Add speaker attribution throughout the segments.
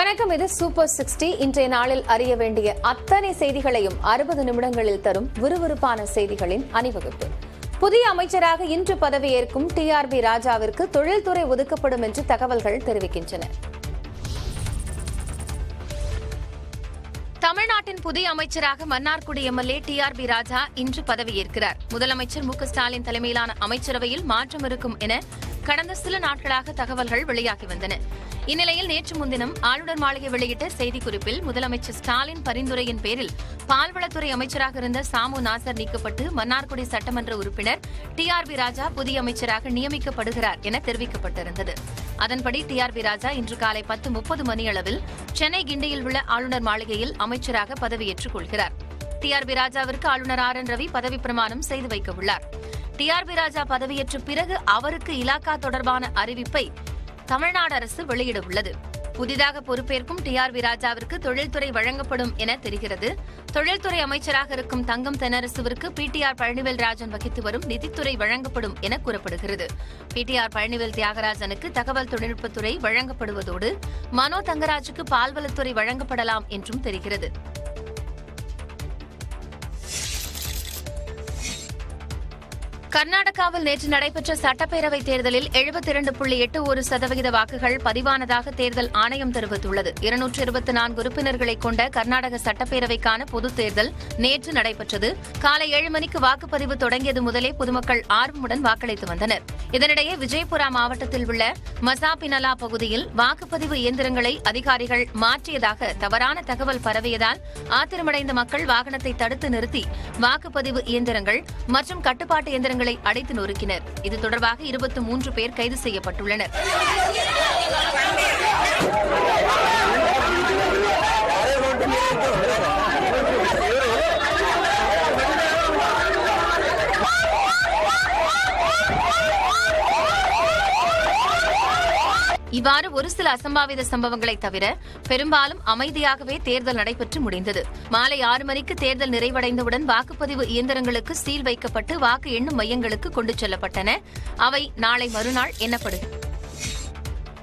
Speaker 1: வணக்கம். இது சூப்பர் 60. இன்றைய நாளில் அறிய வேண்டிய அத்தனை செய்திகளையும் 60 நிமிடங்களில் தரும் விறுவிறுப்பான செய்திகளின் அணிவகுப்பு. புதிய அமைச்சராக இன்று பதவியேற்கும் டிஆர்பி ராஜாவிற்கு தொழில்துறை ஒதுக்கப்படும் என்று தகவல்கள் தெரிவிக்கின்றன. தமிழ்நாட்டின் புதிய அமைச்சராக மன்னார்குடி எம்எல்ஏ டிஆர்பி ராஜா இன்று பதவியேற்கிறார். முதலமைச்சர் மு.க.ஸ்டாலின் தலைமையிலான அமைச்சரவையில் மாற்றம் இருக்கும் என கடந்த சில நாட்களாக தகவல்கள் வெளியாகி வந்தன. இந்நிலையில் நேற்று முன்தினம் ஆளுநர் மாளிகை வெளியிட்ட செய்திக்குறிப்பில் முதலமைச்சர் ஸ்டாலின் பரிந்துரையின் பேரில் பால்வளத்துறை அமைச்சராக இருந்த சாமு நாசர் நீக்கப்பட்டு மன்னார்குடி சட்டமன்ற உறுப்பினர் டிஆர்பி ராஜா புதிய அமைச்சராக நியமிக்கப்படுகிறார் என தெரிவிக்கப்பட்டிருந்தது. அதன்படி டிஆர்பி ராஜா இன்று காலை 10:30 மணியளவில் சென்னை கிண்டியில் உள்ள ஆளுநர் மாளிகையில் அமைச்சராக பதவியேற்றுக் கொள்கிறார். டிஆர்பி ராஜாவிற்கு ஆளுநர் ஆர்.என். ரவி பதவி பிரமாணம் செய்து வைக்க உள்ளார். டிஆர்பி ராஜா பதவியேற்ற பிறகு அவருக்கு இலாக்கா தொடர்பான அறிவிப்பை தமிழ்நாடு அரசு வெளியிட உள்ளது. புதிதாக பொறுப்பேற்கும் டிஆர்பி ராஜாவிற்கு தொழில்துறை வழங்கப்படும் என தெரிகிறது. தொழில்துறை அமைச்சராக இருக்கும் தங்கம் தென்னரசுவிற்கு பிடிஆர் பழனிவேல் ராஜன் வகித்து வரும் நிதித்துறை வழங்கப்படும் என கூறப்படுகிறது. பிடிஆர் பழனிவேல் தியாகராஜனுக்கு தகவல் தொழில்நுட்பத்துறை வழங்கப்படுவதோடு மனோ தங்கராஜுக்கு பால்வளத்துறை வழங்கப்படலாம் என்றும் தெரிகிறது. கர்நாடகாவில் நேற்று நடைபெற்ற சட்டப்பேரவைத் தேர்தலில் 72.81% வாக்குகள் பதிவானதாக தேர்தல் ஆணையம் தெரிவித்துள்ளது. 224 உறுப்பினர்களை கொண்ட கர்நாடக சட்டப்பேரவைக்கான பொதுத் தேர்தல் நேற்று நடைபெற்றது. காலை 7 மணிக்கு வாக்குப்பதிவு தொடங்கியது முதலே பொதுமக்கள் ஆர்வமுடன் வாக்களித்து வந்தனர். இதனிடையே விஜயபுரா மாவட்டத்தில் உள்ள மசாபினலா பகுதியில் வாக்குப்பதிவு இயந்திரங்களை அதிகாரிகள் மாற்றியதாக தவறான தகவல் பரவியதால் ஆத்திரமடைந்த மக்கள் வாகனத்தை தடுத்து நிறுத்தி வாக்குப்பதிவு இயந்திரங்கள் மற்றும் கட்டுப்பாட்டு இயந்திரங்களை அடைத்து நொறுக்கினர். இது தொடர்பாக 23 பேர் கைது செய்யப்பட்டுள்ளனர். இவ்வாறு ஒரு சில அசம்பாவித சம்பவங்களை தவிர பெரும்பாலும் அமைதியாகவே தேர்தல் நடைபெற்று முடிந்தது. மாலை 6 மணிக்கு தேர்தல் நிறைவடைந்தவுடன் வாக்குப்பதிவு இயந்திரங்களுக்கு சீல் வைக்கப்பட்டு வாக்கு எண்ணும் மையங்களுக்கு கொண்டு செல்லப்பட்டன. அவை நாளை மறுநாள் எண்ணப்படுகின்றன.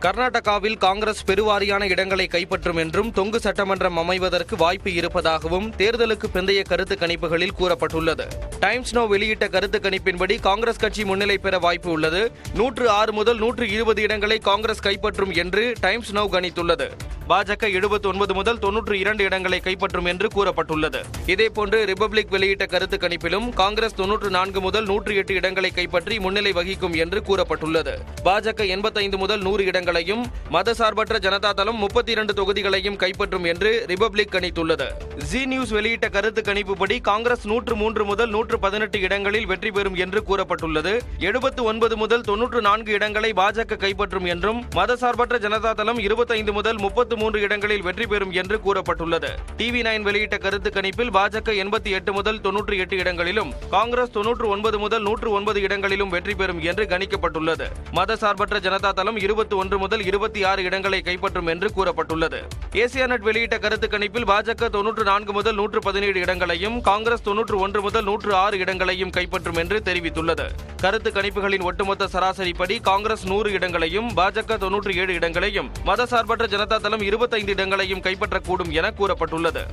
Speaker 2: கர்நாடகாவில் காங்கிரஸ் பெருவாரியான இடங்களை கைப்பற்றும் என்றும் தொங்கு சட்டமன்றம் அமைவதற்கு வாய்ப்பு இருப்பதாகவும் தேர்தலுக்கு பிந்தைய கருத்து கணிப்புகளில் கூறப்பட்டுள்ளது. டைம்ஸ் நவ் வெளியிட்ட கருத்து கணிப்பின்படி காங்கிரஸ் கட்சி முன்னிலை பெற வாய்ப்பு உள்ளது. 106 முதல் 120 இடங்களை காங்கிரஸ் கைப்பற்றும் என்று டைம்ஸ் நவ் கணித்துள்ளது. பாஜக 79 முதல் 92 இடங்களை கைப்பற்றும் என்று கூறப்பட்டுள்ளது. இதேபோன்று ரிபப்ளிக் வெளியிட்ட கருத்து கணிப்பிலும் காங்கிரஸ் 94 முதல் 108 இடங்களை கைப்பற்றி முன்னிலை வகிக்கும் என்று கூறப்பட்டுள்ளது. பாஜக 85 முதல் 100 இடங்களையும் மதசார்பற்ற ஜனதா தளம் 32 தொகுதிகளையும் கைப்பற்றும் என்று ரிபப்ளிக் கணித்துள்ளது. ஜி நியூஸ் வெளியிட்ட கருத்து கணிப்புப்படி காங்கிரஸ் 103 முதல் 118 இடங்களில் வெற்றி பெறும் என்று கூறப்பட்டுள்ளது. 79 முதல் 94 இடங்களை பாஜக கைப்பற்றும் என்றும் மதசார்பற்ற ஜனதா தளம் 25 முதல் 33 இடங்களில் வெற்றி பெறும் என்று கூறப்பட்டுள்ளது. TV9 வெளியிட்ட கருத்து கணிப்பில் பாஜக 88 முதல் 98 இடங்களிலும் காங்கிரஸ் 99 முதல் 109 இடங்களிலும் வெற்றி பெறும் என்று கணிக்கப்பட்டுள்ளது. மதசார்பற்ற ஜனதா தளம் 21 முதல் 26 இடங்களை கைப்பற்றும் என்று கூறப்பட்டுள்ளது. ஏசியாநெட் வெளியிட்ட கருத்து கணிப்பில் பாஜக 94 முதல் 117 இடங்களையும் காங்கிரஸ் 91 முதல் 106 இடங்களையும் கைப்பற்றும் என்று தெரிவித்துள்ளது. கருத்து கணிப்புகளின் ஒட்டுமொத்த சராசரிப்படி காங்கிரஸ் 100 இடங்களையும் பாஜக 97 இடங்களையும் மதசார்பற்ற ஜனதா தளம் 25 இடங்களையும் கைப்பற்றக்கூடும் என கூறப்பட்டுள்ளது.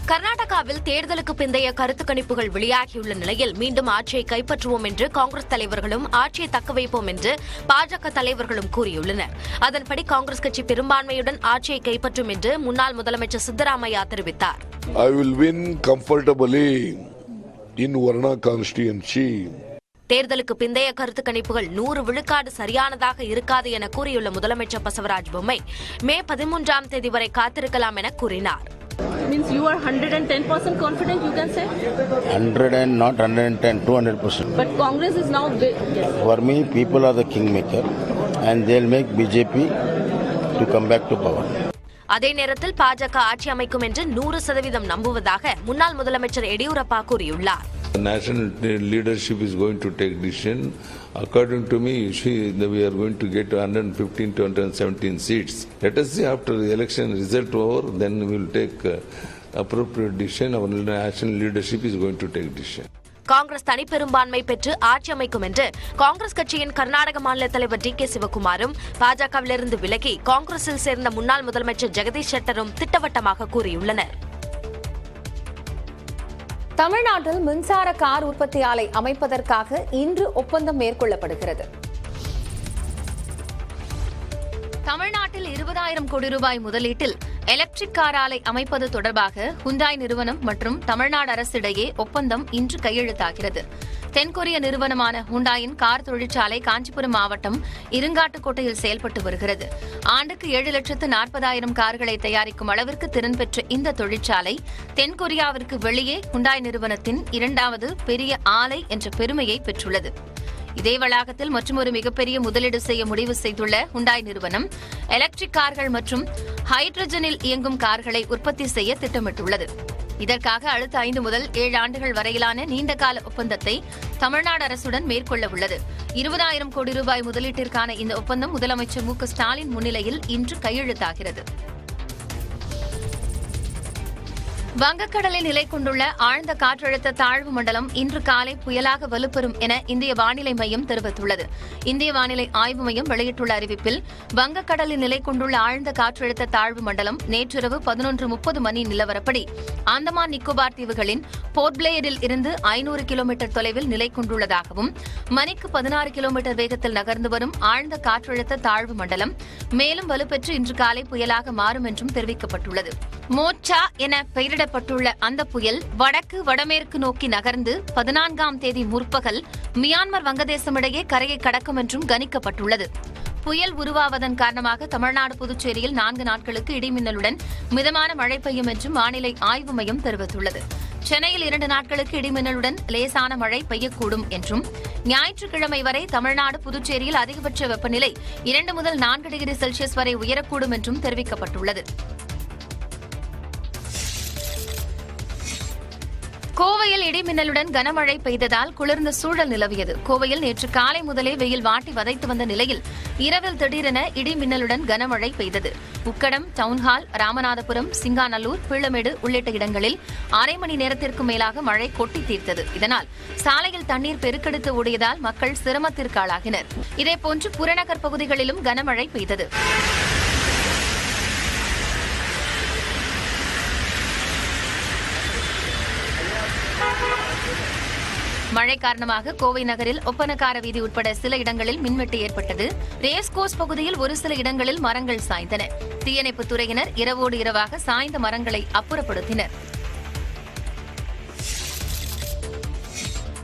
Speaker 3: கர்நாடகாவில் தேர்தலுக்கு பிந்தைய கருத்து கணிப்புகள் வெளியாகியுள்ள நிலையில் மீண்டும் ஆட்சியை கைப்பற்றுவோம் என்று காங்கிரஸ் தலைவர்களும் ஆட்சியை தக்கவைப்போம் என்று பாஜக தலைவர்களும் கூறியுள்ளனர். அதன்படி காங்கிரஸ் கட்சி பெரும்பான்மையுடன் ஆட்சியை கைப்பற்றும் என்று முன்னாள் முதலமைச்சர் சித்தராமையா தெரிவித்தார்.
Speaker 4: I will win comfortably in Varna constituency.
Speaker 3: தேர்தலுக்கு பிந்தைய கருத்து கணிப்புகள் 100 விழுக்காடு சரியானதாக இருக்காது என கூறியுள்ள முதலமைச்சர் பசவராஜ் பொம்மை மே 13ஆம் தேதி வரை காத்திருக்கலாம் என கூறினார்.
Speaker 5: Means you are 110% confident, you can say?
Speaker 6: 100 and not 110, 200%.
Speaker 5: But Congress is now big. Yes.
Speaker 6: For me, people are the kingmaker and they'll make BJP to come back to power.
Speaker 3: அதே நேரத்தில் பாஜக ஆட்சி அமைக்கும் என்று 100% நம்புவதாக முன்னாள் முதலமைச்சர் எடியூரப்பா கூறியுள்ளார்.
Speaker 4: The national leadership is going to take decision. According to me, we are going to get 115 to 117 seats. Let us see after the election result over, then we will take appropriate decision. Our national leadership is going to take decision.
Speaker 3: Congress தனிப்பெரும்பான்மை பெற்று ஆட்சி அமைக்கும் என்று காங்கிரஸ் கட்சியின் கர்நாடக மாநில தலைவர் DK. சிவக்குமாரும் பாஜகவிலிருந்து விலகி காங்கிரஸில் சேர்ந்த முன்னாள் முதலமைச்சர் ஜெகதீஷ் ஷெட்டரும் திட்டவட்டமாக கூறியுள்ளனர்.
Speaker 7: தமிழ்நாட்டில் மின்சார கார் உற்பத்தி ஆலை அமைப்பதற்காக இன்று ஒப்பந்தம் மேற்கொள்ளப்படுகிறது.
Speaker 1: தமிழ்நாட்டில் 20,000 கோடி ரூபாய் முதலீட்டில் எலக்ட்ரிக் கார் ஆலை அமைப்பது தொடர்பாக ஹுண்டாய் நிறுவனம் மற்றும் தமிழ்நாடு அரசு இடையே ஒப்பந்தம் இன்று கையெழுத்தாகிறது. தென்கொரிய நிறுவனமான ஹுண்டாயின் கார் தொழிற்சாலை காஞ்சிபுரம் மாவட்டம் இருங்காட்டுக்கோட்டையில் செயல்பட்டு வருகிறது. ஆண்டுக்கு 7,40,000 கார்களை தயாரிக்கும் அளவிற்கு திறன் பெற்ற இந்த தொழிற்சாலை தென்கொரியாவிற்கு வெளியே ஹுண்டாய் நிறுவனத்தின் 2வது பெரிய ஆலை என்ற பெருமையை பெற்றுள்ளது. இதே வளாகத்தில் மற்றொரு மிகப்பெரிய முதலீடு செய்ய முடிவு செய்துள்ள ஹுண்டாய் நிறுவனம் எலக்ட்ரிக் கார்கள் மற்றும் ஹைட்ரஜனில் இயங்கும் கார்களை உற்பத்தி செய்ய திட்டமிட்டுள்ளது. இதற்காக அடுத்த 5 முதல் 7 ஆண்டுகள் வரையிலான நீண்டகால ஒப்பந்தத்தை தமிழ்நாடு அரசுடன் மேற்கொள்ள உள்ளது. 20,000 கோடி ரூபாய் முதலீட்டிற்கான இந்த ஒப்பந்தம் முதலமைச்சர் மு.க.ஸ்டாலின் முன்னிலையில் இன்று கையெழுத்தாகிறது. வங்கக்கடலில் நிலை கொண்டுள்ள ஆழ்ந்த காற்றழுத்த தாழ்வு மண்டலம் இன்று காலை புயலாக வலுப்பெறும் என இந்திய வானிலை மையம் தெரிவித்துள்ளது. இந்திய வானிலை ஆய்வு மையம் வெளியிட்டுள்ள அறிவிப்பில் வங்கக்கடலில் நிலை கொண்டுள்ள ஆழ்ந்த காற்றழுத்த தாழ்வு மண்டலம் நேற்றிரவு 11:30 மணி நிலவரப்படி அந்தமான் நிக்கோபார் தீவுகளின் போர்ட் பிளேயரில் இருந்து 500 கிலோமீட்டர் தொலைவில் நிலை கொண்டுள்ளதாகவும் மணிக்கு 16 கிலோமீட்டர் வேகத்தில் நகர்ந்து வரும் ஆழ்ந்த காற்றழுத்த தாழ்வு மண்டலம் மேலும் வலுப்பெற்று இன்று காலை புயலாக மாறும் என்றும் தெரிவிக்கப்பட்டுள்ளது. மோச்சா என பெயரிடப்பட்டுள்ள அந்த புயல் வடக்கு வடமேற்கு நோக்கி நகர்ந்து 14ஆம் தேதி முற்பகல் மியான்மர் வங்கதேசம் இடையே கரையை கடக்கும் என்றும் கணிக்கப்பட்டுள்ளது. புயல் உருவாவதன் காரணமாக தமிழ்நாடு புதுச்சேரியில் 4 நாட்களுக்கு இடிமின்னலுடன் மிதமான மழை பெய்யும் என்றும் வானிலை ஆய்வு மையம் தெரிவித்துள்ளது. சென்னையில் 2 நாட்களுக்கு இடிமின்னலுடன் லேசான மழை பெய்யக்கூடும் என்றும் ஞாயிற்றுக்கிழமை வரை தமிழ்நாடு புதுச்சேரியில் அதிகபட்ச வெப்பநிலை 2 முதல் 4 டிகிரி செல்சியஸ் வரை உயரக்கூடும் என்றும் தெரிவிக்கப்பட்டுள்ளது. கோவையில் இடிமின்னலுடன் கனமழை பெய்ததால் குளிர்ந்த சூழல் நிலவியது. கோவையில் நேற்று காலை முதலே வெயில் வாட்டி வதைத்து வந்த நிலையில் இரவில் திடீரென இடிமின்னலுடன் கனமழை பெய்தது. உக்கடம், டவுன்ஹால், ராமநாதபுரம், சிங்காநல்லூர், பீளமேடு உள்ளிட்ட இடங்களில் அரை மணி நேரத்திற்கு மேலாக மழை கொட்டி தீர்த்தது. இதனால் சாலையில் தண்ணீர் பெருக்கெடுத்து ஓடியதால் மக்கள் சிரமத்திற்கு ஆளாகினர். இதேபோன்று புறநகர் பகுதிகளிலும் கனமழை பெய்தது. மழை காரணமாக கோவை நகரில் ஒப்பனக்கார வீதி உட்பட சில இடங்களில் மின்வெட்டு ஏற்பட்டது. ரேஸ்கோர்ஸ் பகுதியில் ஒரு சில இடங்களில் மரங்கள் சாய்ந்தன. தீயணைப்புத் துறையினர் இரவோடு இரவாக சாய்ந்த மரங்களை அப்புறப்படுத்தினர்.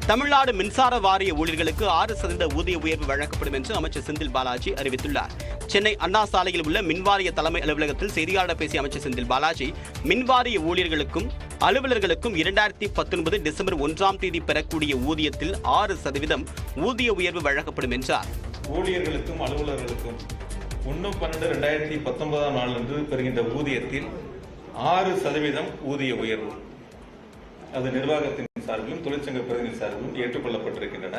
Speaker 8: தமிழ்நாடு மின்சார வாரிய ஊழியர்களுக்கு 6% ஊதிய உயர்வு வழங்கப்படும் என்று அமைச்சர் செந்தில் பாலாஜி அறிவித்துள்ளார். சென்னை அண்ணா சாலையில் உள்ள மின்வாரிய தலைமை அலுவலகத்தில் செய்தியாளர் பேசிய அமைச்சர் செந்தில் பாலாஜி மின்வாரிய ஊழியர்களுக்கும் அலுவலர்களுக்கும் 2019 டிசம்பர் 1ஆம் தேதி பெறக்கூடிய ஊதியத்தில் 6% ஊதிய உயர்வு வழங்கப்படும் என்றார்.
Speaker 9: ஊழியர்களுக்கும் அலுவலர்களுக்கும் 1/12/2019 நாளன்று பெறுகின்ற ஊதியத்தில் 6% ஊதிய உயர்வு அது நிர்வாகத்தின் சார்பிலும் தொழிற்சங்க பிரதிநிதி சார்பிலும் ஏற்றுக்கொள்ளப்பட்டிருக்கின்றன.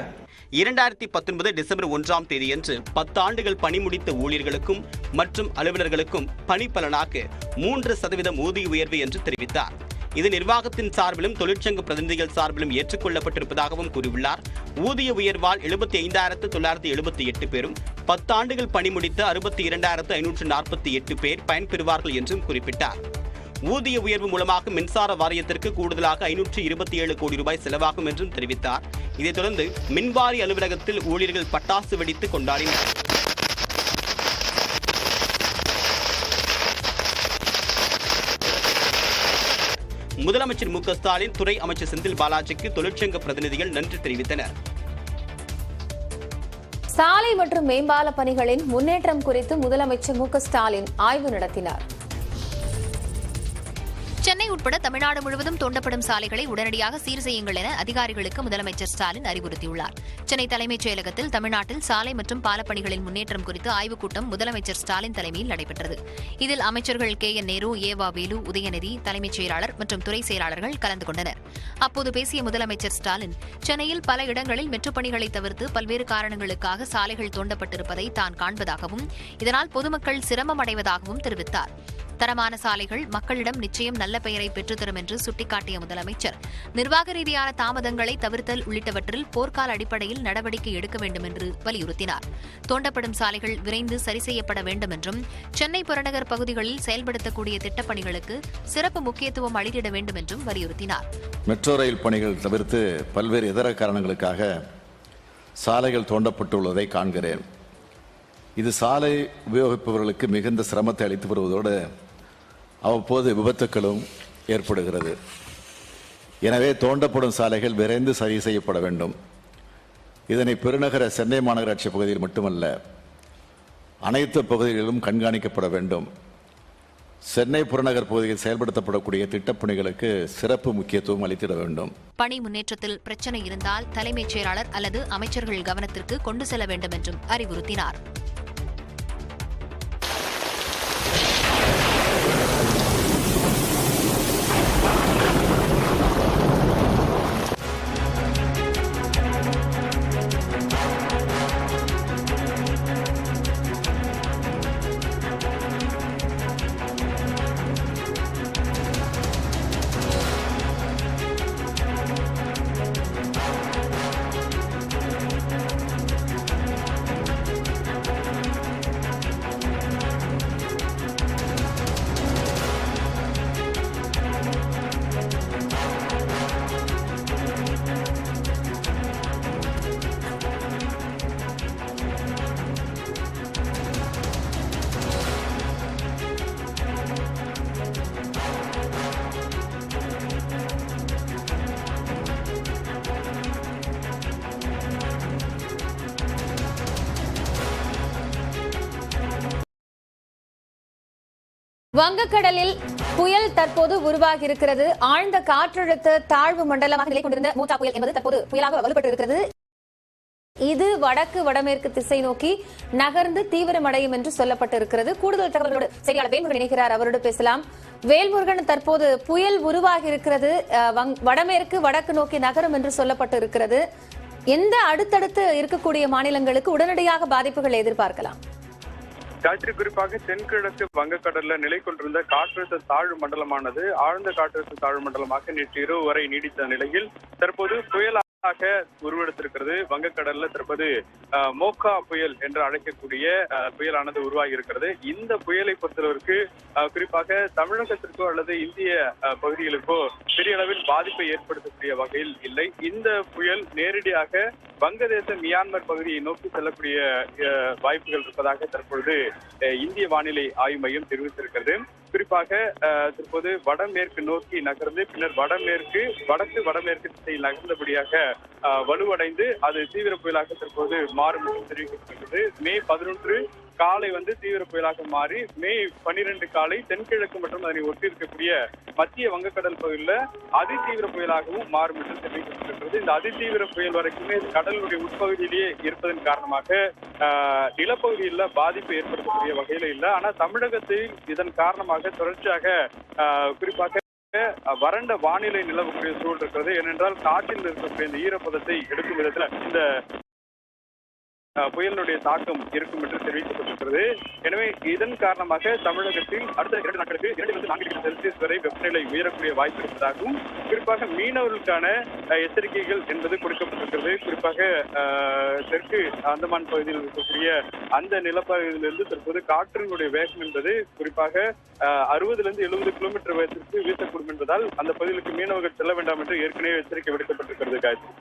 Speaker 8: 2019 டிசம்பர் 1ஆம் தேதியன்று 10 ஆண்டுகள் பணி முடித்த ஊழியர்களுக்கும் மற்றும் அலுவலர்களுக்கும் பணிப்பலனாக 3% ஊதிய உயர்வு என்று தெரிவித்தார். இது நிர்வாகத்தின் சார்பிலும் தொழிற்சங்க பிரதிநிதிகள் சார்பிலும் ஏற்றுக்கொள்ளப்பட்டிருப்பதாகவும் கூறியுள்ளார். ஊதிய உயர்வால் 75,978 பேரும் 10 ஆண்டுகள் பணி முடித்த 62,548 பேர் பயன்பெறுவார்கள் என்றும் குறிப்பிட்டார். ஊதிய உயர்வு மூலமாக மின்சார வாரியத்திற்கு கூடுதலாக 527 கோடி ரூபாய் செலவாகும் என்றும் தெரிவித்தார். இதைத் தொடர்ந்து மின்வாரிய அலுவலகத்தில் ஊழியர்கள் பட்டாசு வெடித்து கொண்டாடினர். முதலமைச்சர் மு.க.ஸ்டாலின், துறை அமைச்சர் செந்தில் பாலாஜிக்கு தொழிற்சங்க பிரதிநிதிகள் நன்றி தெரிவித்தனர்.
Speaker 7: சாலை மற்றும் மேம்பால பணிகளின் முன்னேற்றம் குறித்து முதலமைச்சர் மு.க.ஸ்டாலின் ஆய்வு நடத்தினார்.
Speaker 1: சென்னை உட்பட தமிழ்நாடு முழுவதும் தோண்டப்படும் சாலைகளை உடனடியாக சீர் செய்யுங்கள் என அதிகாரிகளுக்கு முதலமைச்சர் ஸ்டாலின் அறிவுறுத்தியுள்ளார். சென்னை தலைமைச் செயலகத்தில் தமிழ்நாட்டில் சாலை மற்றும் பாலப்பணிகளின் முன்னேற்றம் குறித்து ஆய்வுக் கூட்டம் முதலமைச்சர் ஸ்டாலின் தலைமையில் நடைபெற்றது. இதில் அமைச்சர்கள் கே.என். நேரு, ஏவா வேலு, உதயநிதி, தலைமைச் செயலாளர் மற்றும் துறை செயலாளர்கள் கலந்து கொண்டனர். அப்போது பேசிய முதலமைச்சர் ஸ்டாலின், சென்னையில் பல இடங்களில் மெட்ரோ பணிகளை தவிர்த்து பல்வேறு காரணங்களுக்காக சாலைகள் தோண்டப்பட்டிருப்பதை தான் காண்பதாகவும் இதனால் பொதுமக்கள் சிரமம் அடைவதாகவும் தெரிவித்தார். தரமான சாலைகள் மக்களிடம் நிச்சயம் நல்ல பெயரை பெற்றுத்தரும் என்று சுட்டிக்காட்டிய முதலமைச்சர் நிர்வாக ரீதியான தாமதங்களை தவிர்த்தல் உள்ளிட்டவற்றில் போர்க்கால அடிப்படையில் நடவடிக்கை எடுக்க வேண்டும் என்று வலியுறுத்தினார். தோண்டப்படும் சாலைகள் விரைந்து சரி செய்யப்பட வேண்டும் என்றும் சென்னை புறநகர் பகுதிகளில் செயல்படுத்தக்கூடிய திட்டப்பணிகளுக்கு சிறப்பு முக்கியத்துவம் அளித்திட வேண்டும் என்றும் வலியுறுத்தினார்.
Speaker 10: மெட்ரோ ரயில் பணிகள் தவிர்த்து பல்வேறு இதர காரணங்களுக்காக சாலைகள் தோண்டப்பட்டுள்ளதை காண்கிறேன். இது சாலை உபயோகிப்பவர்களுக்கு மிகுந்த சிரமத்தை அளித்து வருவதோடு அவ்வப்போது விபத்துக்களும் ஏற்படுகிறது. எனவே தோண்டப்படும் சாலைகள் விரைந்து சரி செய்யப்பட வேண்டும். இதனை பெருநகர சென்னை மாநகராட்சி பகுதியில் மட்டுமல்ல, அனைத்து பகுதிகளிலும் கண்காணிக்கப்பட வேண்டும். சென்னை புறநகர் பகுதியில் செயல்படுத்தப்படக்கூடிய திட்டப்பணிகளுக்கு சிறப்பு முக்கியத்துவம் அளித்திட வேண்டும்.
Speaker 1: பணி முன்னேற்றத்தில் பிரச்சனை இருந்தால் தலைமைச் செயலாளர் அல்லது அமைச்சர்கள் கவனத்திற்கு கொண்டு செல்ல வேண்டும் என்றும் அறிவுறுத்தினார்.
Speaker 7: வங்கக்கடலில் புயல் தற்போது உருவாகி இருக்கிறது. ஆழ்ந்த காற்றழுத்த தாழ்வு மண்டலமாக நிலை கொண்டிருந்த மூட்டா புயல் என்பது தற்போது புயலாக வலுப்பட்டு இருக்கிறது. இது வடக்கு வடமேற்கு திசை நோக்கி நகர்ந்து தீவிரமடையும் என்று சொல்லப்பட்டிருக்கிறது. கூடுதல் தகவலோடு செய்தியாளர் வேல்முருகன் இணைக்கிறார். அவரோடு பேசலாம். வேல்முருகன், தற்போது புயல் உருவாகி இருக்கிறது, வடமேற்கு வடக்கு நோக்கி நகரும் என்று சொல்லப்பட்டு இருக்கிறது. எந்த அடுத்தடுத்து இருக்கக்கூடிய மாநிலங்களுக்கு உடனடியாக பாதிப்புகளை எதிர்பார்க்கலாம்?
Speaker 11: காய்ச்சல் குறிப்பாக தென்கிழக்கு வங்கக்கடலில் நிலை கொண்டிருந்த காற்றழுத்த தாழ்வு மண்டலமானது ஆழ்ந்த காற்றழுத்த தாழ்வு மண்டலமாக நேற்று இரவு வரை நீடித்த நிலையில் தற்போது புயலாக உருவெடுத்திருக்கிறது. வங்கக்கடல்ல தற்போது மோகா புயல் என்று அழைக்கக்கூடிய புயலானது உருவாகி இருக்கிறது. இந்த புயலை பொறுத்தளவிற்கு குறிப்பாக தமிழகத்திற்கோ அல்லது இந்திய பகுதிகளுக்கோ பெரிய அளவில் பாதிப்பை ஏற்படுத்தக்கூடிய வகையில் இல்லை. இந்த புயல் நேரடியாக வங்கதேச மியான்மர் பகுதியை நோக்கி செல்லக்கூடிய வாய்ப்புகள் இருப்பதாக தற்பொழுது இந்திய வானிலை ஆய்வு மையம் தெரிவித்திருக்கிறது. குறிப்பாக தற்போது வடமேற்கு நோக்கி நகர்ந்து பின்னர் வடக்கு வடமேற்கு திசையில் நகர்ந்தபடியாக வலுவடைந்து அது தீவிர புயலாக தற்போது மாறும் என்று தெரிவிக்கப்பட்டிருக்கிறது. மே 11 காலை தீவிர புயலாக மாறி மே 12 காலை தென்கிழக்கு மற்றும் அதனை ஒட்டி இருக்கக்கூடிய மத்திய வங்கக்கடல் பகுதியில் அதிதீவிர புயலாகவும் மாறும் என்று தெரிவிக்கப்பட்டிருக்கிறது. இந்த அதிதீவிர புயல் வரைக்குமே கடலுடைய உட்பகுதியிலேயே இருப்பதன் காரணமாக நிலப்பகுதியில் பாதிப்பு ஏற்படுத்தக்கூடிய வகையில இல்லை. ஆனால் தமிழகத்தில் இதன் காரணமாக தொடர்ச்சியாக குறிப்பாக வறண்ட வானிலை நிலவக்கூடிய சூழல் இருக்கிறது. ஏனென்றால் காற்றில் இருக்கக்கூடிய இந்த ஈரப்பதத்தை எடுக்கும் விதத்தில் இந்த புயலினுடைய தாக்கம் இருக்கும் என்று தெரிவிக்கப்பட்டிருக்கிறது. எனவே இதன் காரணமாக தமிழகத்தில் அடுத்த 2 நாட்களுக்கு 2 to 4 டிகிரி செல்சியஸ் வரை வெப்பநிலை உயரக்கூடிய வாய்ப்பு இருப்பதாகவும் குறிப்பாக மீனவர்களுக்கான எச்சரிக்கைகள் என்பது கொடுக்கப்பட்டிருக்கிறது. குறிப்பாக தெற்கு அந்தமான் பகுதியில் இருக்கக்கூடிய அந்த நிலப்பகுதியிலிருந்து தற்போது காற்றினுடைய வேகம் என்பது குறிப்பாக 60 to 70 கிலோமீட்டர் வேகத்திற்கு வீசக்கூடும் என்பதால் அந்த பகுதிகளுக்கு மீனவர்கள் செல்ல வேண்டாம் என்று ஏற்கனவே எச்சரிக்கை விடுக்கப்பட்டிருக்கிறது. காய்ச்சி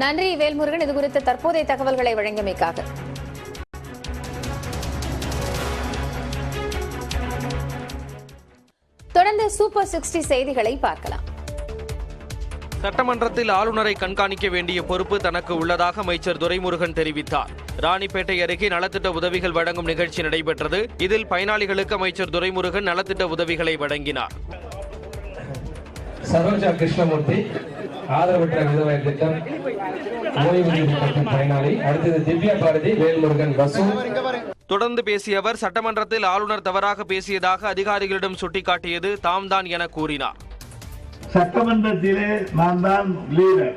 Speaker 7: நன்றி வேல்முருகன், இது குறித்த தற்போதைய தகவல்களை வழங்கியமைக்காக. தொடர்ந்து சூப்பர் 60 செய்திகளை பார்க்கலாம்.
Speaker 2: சட்டமன்றத்தில் ஆளுநரை கண்காணிக்க வேண்டிய பொறுப்பு தனக்கு உள்ளதாக அமைச்சர் துரைமுருகன் தெரிவித்தார். ராணிப்பேட்டை அருகே நலத்திட்ட உதவிகள் வழங்கும் நிகழ்ச்சி நடைபெற்றது. இதில் பயனாளிகளுக்கு அமைச்சர் துரைமுருகன் நலத்திட்ட உதவிகளை வழங்கினார்.
Speaker 12: சரோஜா கிருஷ்ணமூர்த்தி ஆதரவற்ற விதவை திட்டம் ஓய்வூதிய திட்டத்தின் பயனாளி. அடுத்தது திவ்யா பாரதி, வேல்முருகன், வசூல்.
Speaker 2: தொடர்ந்து பேசிய அவர் சட்டமன்றத்தில் ஆளுநர் தவறாக பேசியதாக அதிகாரிகளிடம் சுட்டிக்காட்டியது தாம்தான் என கூறினார்.
Speaker 13: சட்டமன்றத்திலே நான் தான் லீடர்.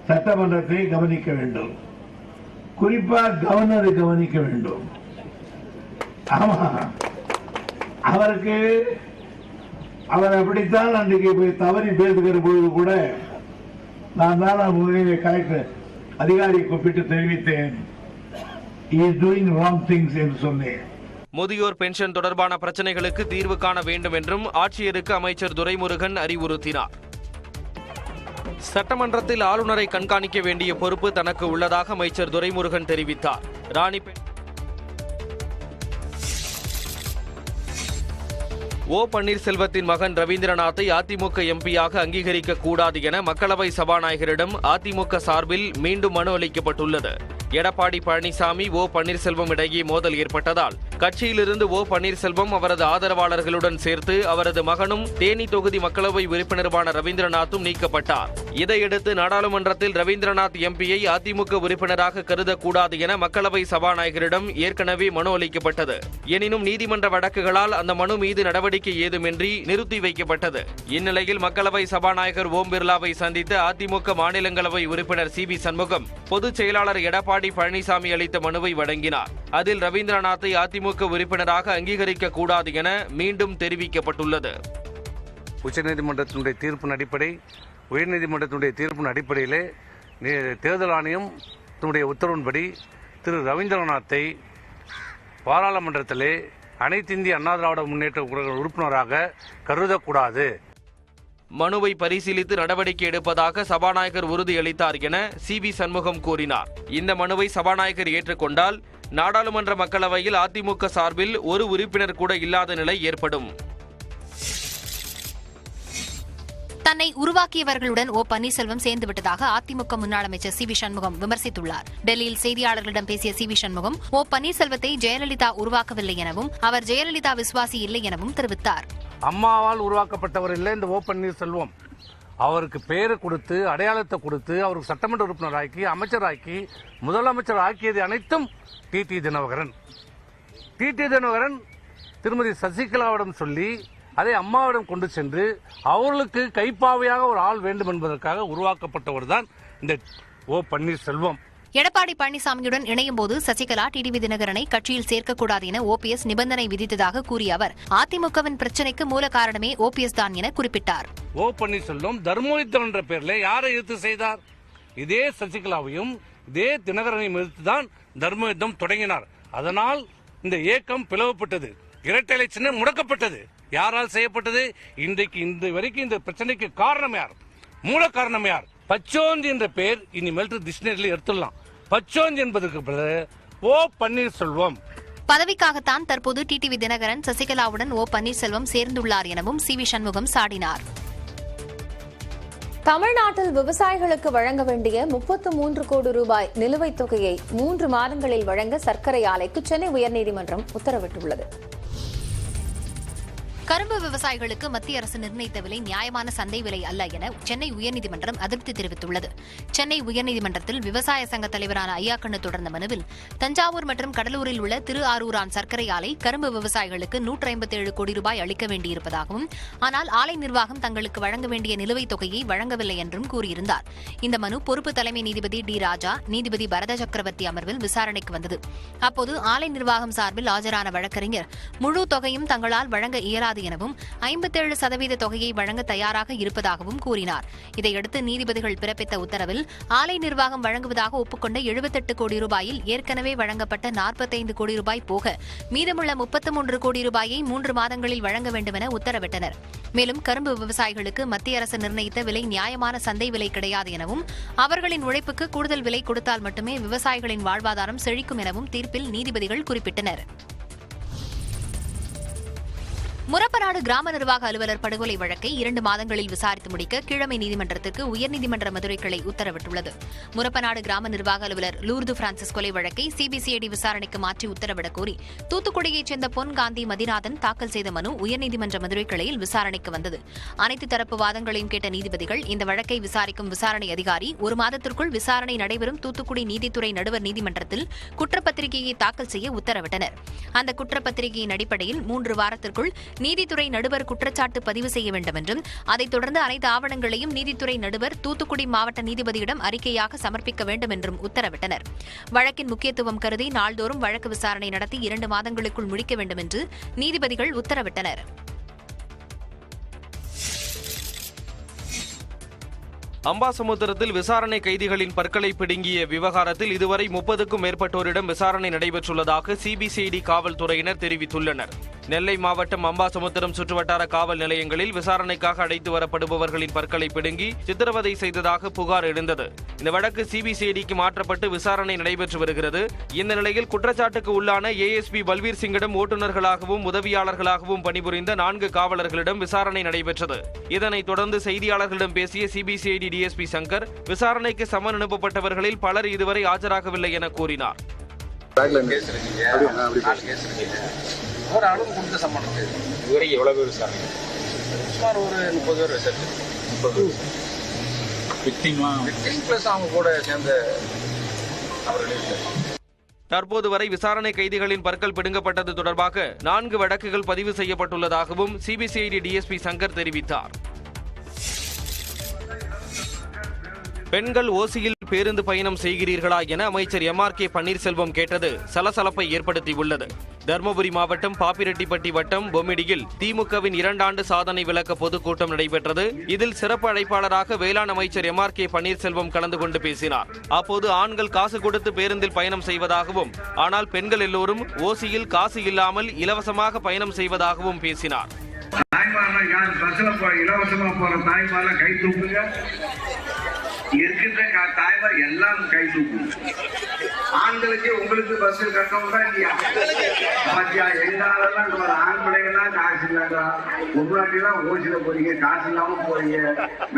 Speaker 13: சட்டமன்றத்தை கவனிக்க வேண்டும், குறிப்பாக கவர்னரை கவனிக்க வேண்டும். ஆமா, அவர் அப்படித்தான் அன்றைக்கு போய் தவறி பேசுகிற பொழுது கூட நான் தான் கலெக்டர் அதிகாரியை கூப்பிட்டு தெரிவித்தேன், he is doing wrong things என்று சொன்னேன்.
Speaker 2: முதியோர் பென்ஷன் தொடர்பான பிரச்சனைகளுக்கு தீர்வு காண வேண்டும் என்றும் ஆட்சியருக்கு அமைச்சர் துரைமுருகன் அறிவுறுத்தினார். சட்டமன்றத்தில் ஆளுநரை கண்காணிக்க வேண்டிய பொறுப்பு தனக்கு உள்ளதாக அமைச்சர் துரைமுருகன் தெரிவித்தார். ஓ பன்னீர்செல்வத்தின் மகன் ரவீந்திரநாத்தை அதிமுக எம்பியாக அங்கீகரிக்க கூடாது என மக்களவை சபாநாயகரிடம் அதிமுக சார்பில் மீண்டும் மனு அளிக்கப்பட்டுள்ளது. எடப்பாடி பழனிசாமி ஓ பன்னீர்செல்வம் இடையே மோதல் ஏற்பட்டதால் கட்சியிலிருந்து ஓ பன்னீர்செல்வம் அவரது ஆதரவாளர்களுடன் சேர்த்து அவரது மகனும் தேனி தொகுதி மக்களவை உறுப்பினருமான ரவீந்திரநாத்தும் நீக்கப்பட்டார். இதையடுத்து நாடாளுமன்றத்தில் ரவீந்திரநாத் எம்பியை அதிமுக உறுப்பினராக கருதக்கூடாது என மக்களவை சபாநாயகரிடம் ஏற்கனவே மனு அளிக்கப்பட்டது. எனினும் நீதிமன்ற வழக்குகளால் அந்த மனு மீது நடவடிக்கை ஏதுமின்றி நிறுத்தி வைக்கப்பட்டது. இந்நிலையில் மக்களவை சபாநாயகர் ஓம் பிர்லாவை சந்தித்த அதிமுக மாநிலங்களவை உறுப்பினர் சிவி சண்முகம் பொதுச் செயலாளர் எடப்பாடி பழனிசாமி அளித்த மனுவை வழங்கினார். அதில் ரவீந்திரநாத்தை அதிமுக உறுப்பினராக அங்கீகரிக்க கூடாது என மீண்டும் தெரிவிக்கப்பட்டுள்ளது.
Speaker 14: உச்சநீதிமன்றத்தினுடைய தீர்ப்பின் அடிப்படை, உயர்நீதிமன்றத்தினுடைய தீர்ப்பின் அடிப்படையிலே தேர்தல் ஆணையம் உத்தரவின்படி திரு ரவீந்திரநாத்தை பாராளுமன்றத்திலே அனைத்து இந்திய அண்ணா திராவிட முன்னேற்ற உறுப்பினராக கருதக்கூடாது.
Speaker 2: மனுவை பரிசீலித்து நடவடிக்கை எடுப்பதாக சபாநாயகர் உறுதியளித்தார் என சிவி சண்முகம் கூறினார். இந்த மனுவை சபாநாயகர் ஏற்றுக்கொண்டால் நாடாளுமன்ற மக்களவையில் அதிமுக சார்பில் ஒரு உறுப்பினர் கூட இல்லாத நிலை ஏற்படும்.
Speaker 15: தன்னை உருவாக்கியவர்களுடன் ஓ பன்னீர்செல்வம் சேர்ந்துவிட்டதாக அதிமுக முன்னாள் அமைச்சர் சி வி சண்முகம் விமர்சித்துள்ளார். டெல்லியில் செய்தியாளர்களிடம் பேசிய சி வி சண்முகம் ஓ பன்னீர்செல்வத்தை ஜெயலலிதா உருவாக்கவில்லை எனவும் அவர் ஜெயலலிதா விசுவாசி இல்லை எனவும் தெரிவித்தார்.
Speaker 14: அம்மாவால் உருவாக்கப்பட்டவர் இல்லை இந்த ஓ பன்னீர்செல்வம். அவருக்கு பேரு கொடுத்து, அடையாளத்தை கொடுத்து, அவருக்கு சட்டமன்ற உறுப்பினராக்கி, அமைச்சராக்கி, முதலமைச்சர் ஆக்கியது அனைத்தும் டிடி தினகரன். டிடி தினகரன் திருமதி சசிகலாவிடம் சொல்லி அதை அம்மாவிடம் கொண்டு சென்று அவர்களுக்கு கைப்பாவையாக ஒரு ஆள் வேண்டும் என்பதற்காக உருவாக்கப்பட்டவர் தான் இந்த ஓ பன்னீர்செல்வம்.
Speaker 15: எடப்பாடி பழனிசாமியுடன் இணையும் போது சசிகலா டிடிவி தினகரனை கட்சியில் சேர்க்கக்கூடாது என ஓபிஎஸ் நிபந்தனை விதித்ததாக கூறிய அவர் அதிமுகவின் பிரச்சினைக்கு மூல காரணமே ஓபிஎஸ் தான் என குறிப்பிட்டார்.
Speaker 14: ஓ பன்னீர்செல்வம் தர்மயுத்தம் என்ற பெயரில் யாரை எதிர்த்து செய்தார்? இதே சசிகலாவையும் இதே தினகரனையும் எதிர்த்துதான் தர்மயுத்தம் தொடங்கினார். அதனால் இந்த இயக்கம் பிளவுபட்டது, இரட்டை சின்னம் முடக்கப்பட்டது. யாரால் செய்யப்பட்டது? இன்றைக்கு இந்த வரைக்கும் இந்த பிரச்சனைக்கு காரணம் யார்? மூல காரணம் யார்? பச்சோந்தி என்ற பெயர் இனிமேல் டிக்ஷனரியில் எடுத்துடலாம். பச்சோந்தி என்பதற்கு ஓ பன்னீர்செல்வம்.
Speaker 15: பதவிக்காகத்தான் தற்போது டிடிவி தினகரன் சசிகலாவுடன் ஓ பன்னீர்செல்வம் சேர்ந்துள்ளார் எனவும் சி வி சண்முகம் சாடினார்.
Speaker 7: தமிழ்நாட்டில் விவசாயிகளுக்கு வழங்க வேண்டிய 33 கோடி ரூபாய் நிலுவைத் தொகையை 3 மாதங்களில் வழங்க சர்க்கரை ஆலைக்கு சென்னை உயர்நீதிமன்றம் உத்தரவிட்டுள்ளது.
Speaker 15: கரும்பு விவசாயிகளுக்கு மத்திய அரசு நிர்ணயித்த விலை நியாயமான சந்தை விலை அல்ல என சென்னை உயர்நீதிமன்றம் அதிருப்தி தெரிவித்துள்ளது. சென்னை உயர்நீதிமன்றத்தில் விவசாய சங்க தலைவரான ஐயாக்கண்ணு தொடர்ந்த மனுவில் தஞ்சாவூர் மற்றும் கடலூரில் உள்ள திரு ஆரூரான் சர்க்கரை ஆலை கரும்பு விவசாயிகளுக்கு 157 கோடி ரூபாய் அளிக்க வேண்டியிருப்பதாகவும், ஆனால் ஆலை நிர்வாகம் தங்களுக்கு வழங்க வேண்டிய நிலுவைத் தொகையை வழங்கவில்லை என்றும் கூறியிருந்தார். இந்த மனு பொறுப்பு தலைமை நீதிபதி டி ராஜா, நீதிபதி பரத சக்கரவர்த்தி அமர்வில் விசாரணைக்கு வந்தது. அப்போது ஆலை நிர்வாகம் சார்பில் ஆஜரான வழக்கறிஞர் முழு தொகையும் தங்களால் வழங்க இயலாது எனவும் 57% தொகையை வழங்க தயாராக இருப்பதாகவும் கூறினார். இதையடுத்து நீதிபதிகள் பிறப்பித்த உத்தரவில் ஆலை நிர்வாகம் வழங்குவதாக ஒப்புக்கொண்ட 78 கோடி ரூபாயில் ஏற்கனவே வழங்கப்பட்ட 45 கோடி ரூபாய் போக மீதமுள்ள 33 கோடி ரூபாயை 3 மாதங்களில் வழங்க வேண்டும் என உத்தரவிட்டனர். மேலும் கரும்பு விவசாயிகளுக்கு மத்திய அரசு நிர்ணயித்த விலை நியாயமான சந்தை விலை கிடையாது எனவும், அவர்களின் உழைப்புக்கு கூடுதல் விலை கொடுத்தால் மட்டுமே விவசாயிகளின் வாழ்வாதாரம் செழிக்கும் எனவும் தீர்ப்பில் நீதிபதிகள் குறிப்பிட்டனர். முரப்பநாடு கிராம நிர்வாக அலுவலர் படுகொலை வழக்கை 2 மாதங்களில் விசாரித்து முடிக்க கீழமை நீதிமன்றத்திற்கு உயர்நீதிமன்ற மதுரை கிளை உத்தரவிட்டுள்ளது. முரப்பநாடு கிராம நிர்வாக அலுவலர் லூர்து பிரான்சிஸ் கொலை வழக்கை சிபிசிஐடி விசாரணைக்கு மாற்றி உத்தரவிடக் கோரி தூத்துக்குடியைச் சேர்ந்த பொன் காந்தி மதிநாதன் தாக்கல் செய்த மனு உயர்நீதிமன்ற மதுரை கிளையில் விசாரணைக்கு வந்தது. அனைத்து தரப்பு வாதங்களையும் கேட்ட நீதிபதிகள் இந்த வழக்கை விசாரிக்கும் விசாரணை அதிகாரி 1 மாதத்திற்குள் விசாரணை நடைபெறும் தூத்துக்குடி நீதித்துறை நடுவர் நீதிமன்றத்தில் குற்றப்பத்திரிகையை தாக்கல் செய்ய உத்தரவிட்டனர். அந்த குற்றப்பத்திரிகையின் அடிப்படையில் 3 வாரத்திற்குள் நீதித்துறை நடுவர் குற்றச்சாட்டு பதிவு செய்ய வேண்டும் என்றும் அதைத் தொடர்ந்து அனைத்து ஆவணங்களையும் நீதித்துறை நடுவர் தூத்துக்குடி மாவட்ட நீதிபதியிடம் அறிக்கையாக சமர்ப்பிக்க வேண்டும் என்றும் உத்தரவிட்டனர். வழக்கின் முக்கியத்துவம் கருதி நாள்தோறும் வழக்கு விசாரணை நடத்தி 2 மாதங்களுக்குள் முடிக்க வேண்டும் என்று நீதிபதிகள் உத்தரவிட்டனர்.
Speaker 2: அம்பாசமுத்திரத்தில் விசாரணை கைதிகளின் பற்களை பிடுங்கிய விவகாரத்தில் இதுவரை 30க்கும் மேற்பட்டோரிடம் விசாரணை நடைபெற்றுள்ளதாக சிபிசிஐடி காவல்துறையினர் தெரிவித்துள்ளனர். நெல்லை மாவட்டம் அம்பாசமுத்திரம் சுற்றுவட்டார காவல் நிலையங்களில் விசாரணைக்காக அழைத்து வரப்படுபவர்களின் பற்களை பிடுங்கி சித்திரவதை செய்ததாக புகார் எழுந்தது. இந்த வழக்கு சிபிசிஐடிக்கு மாற்றப்பட்டு விசாரணை நடைபெற்று வருகிறது. இந்த நிலையில் குற்றச்சாட்டுக்கு உள்ளான ஏஎஸ்பி பல்வீர் சிங்கிடம் ஓட்டுநர்களாகவும் உதவியாளர்களாகவும் பணிபுரிந்த 4 காவலர்களிடம் விசாரணை நடைபெற்றது. இதனைத் தொடர்ந்து செய்தியாளர்களிடம் பேசிய சிபிசிஐடி டிஎஸ்பி சங்கர், விசாரணைக்கு சமன் அனுப்பப்பட்டவர்களில் பலர் இதுவரை ஆஜராகவில்லை என கூறினார்.
Speaker 16: ஒரு அளவு கொடுத்த சம்பளத்துக்கு இதுவரை எவ்வளவு பேர் விசாரணை? சுமார் ஒரு 30 பேர் விசாரிச்சு. விக்டிம் பிளஸ் அவங்க கூட சேர்ந்த அவர்களே.
Speaker 2: தற்போது வரை விசாரணை கைதிகளின் பற்கள் பிடுங்கப்பட்டது தொடர்பாக 4 வழக்குகள் பதிவு செய்யப்பட்டுள்ளதாகவும் சிபிசிஐடி டிஎஸ்பி சங்கர் தெரிவித்தார். பெண்கள் ஓசியில் பேருந்து பயணம் செய்கிறீர்களா என அமைச்சர் MRK பன்னீர்செல்வம் கேட்டது சலசலப்பை ஏற்படுத்தியுள்ளது. தருமபுரி மாவட்டம் பாப்பிரெட்டிப்பட்டி வட்டம் பொம்மிடியில் திமுகவின் 2 ஆண்டு சாதனை விளக்க பொதுக்கூட்டம் நடைபெற்றது. இதில் சிறப்பு அழைப்பாளராக வேளாண் அமைச்சர் MRK பன்னீர்செல்வம் கலந்து கொண்டு பேசினார். அப்போது ஆண்கள் காசு கொடுத்து பேருந்தில் பயணம் செய்வதாகவும், ஆனால் பெண்கள் எல்லோரும் ஓசியில் காசு இல்லாமல் இலவசமாக பயணம் செய்வதாகவும் பேசினார்.
Speaker 13: இலவசமா போற தாய்மார கை தூக்குங்க. இருக்கின்ற தாய்மார் எல்லாம் கை தூக்கும். ஆண்களுக்கு உங்களுக்கு பஸ் கட்டணம் தான் இல்லையா? எங்காலெல்லாம் ஆண் பிள்ளைங்கலாம் காசு இல்லாதா, பொண்ணாட்டிலாம் ஓசில போறீங்க, காசு இல்லாம போறீங்க.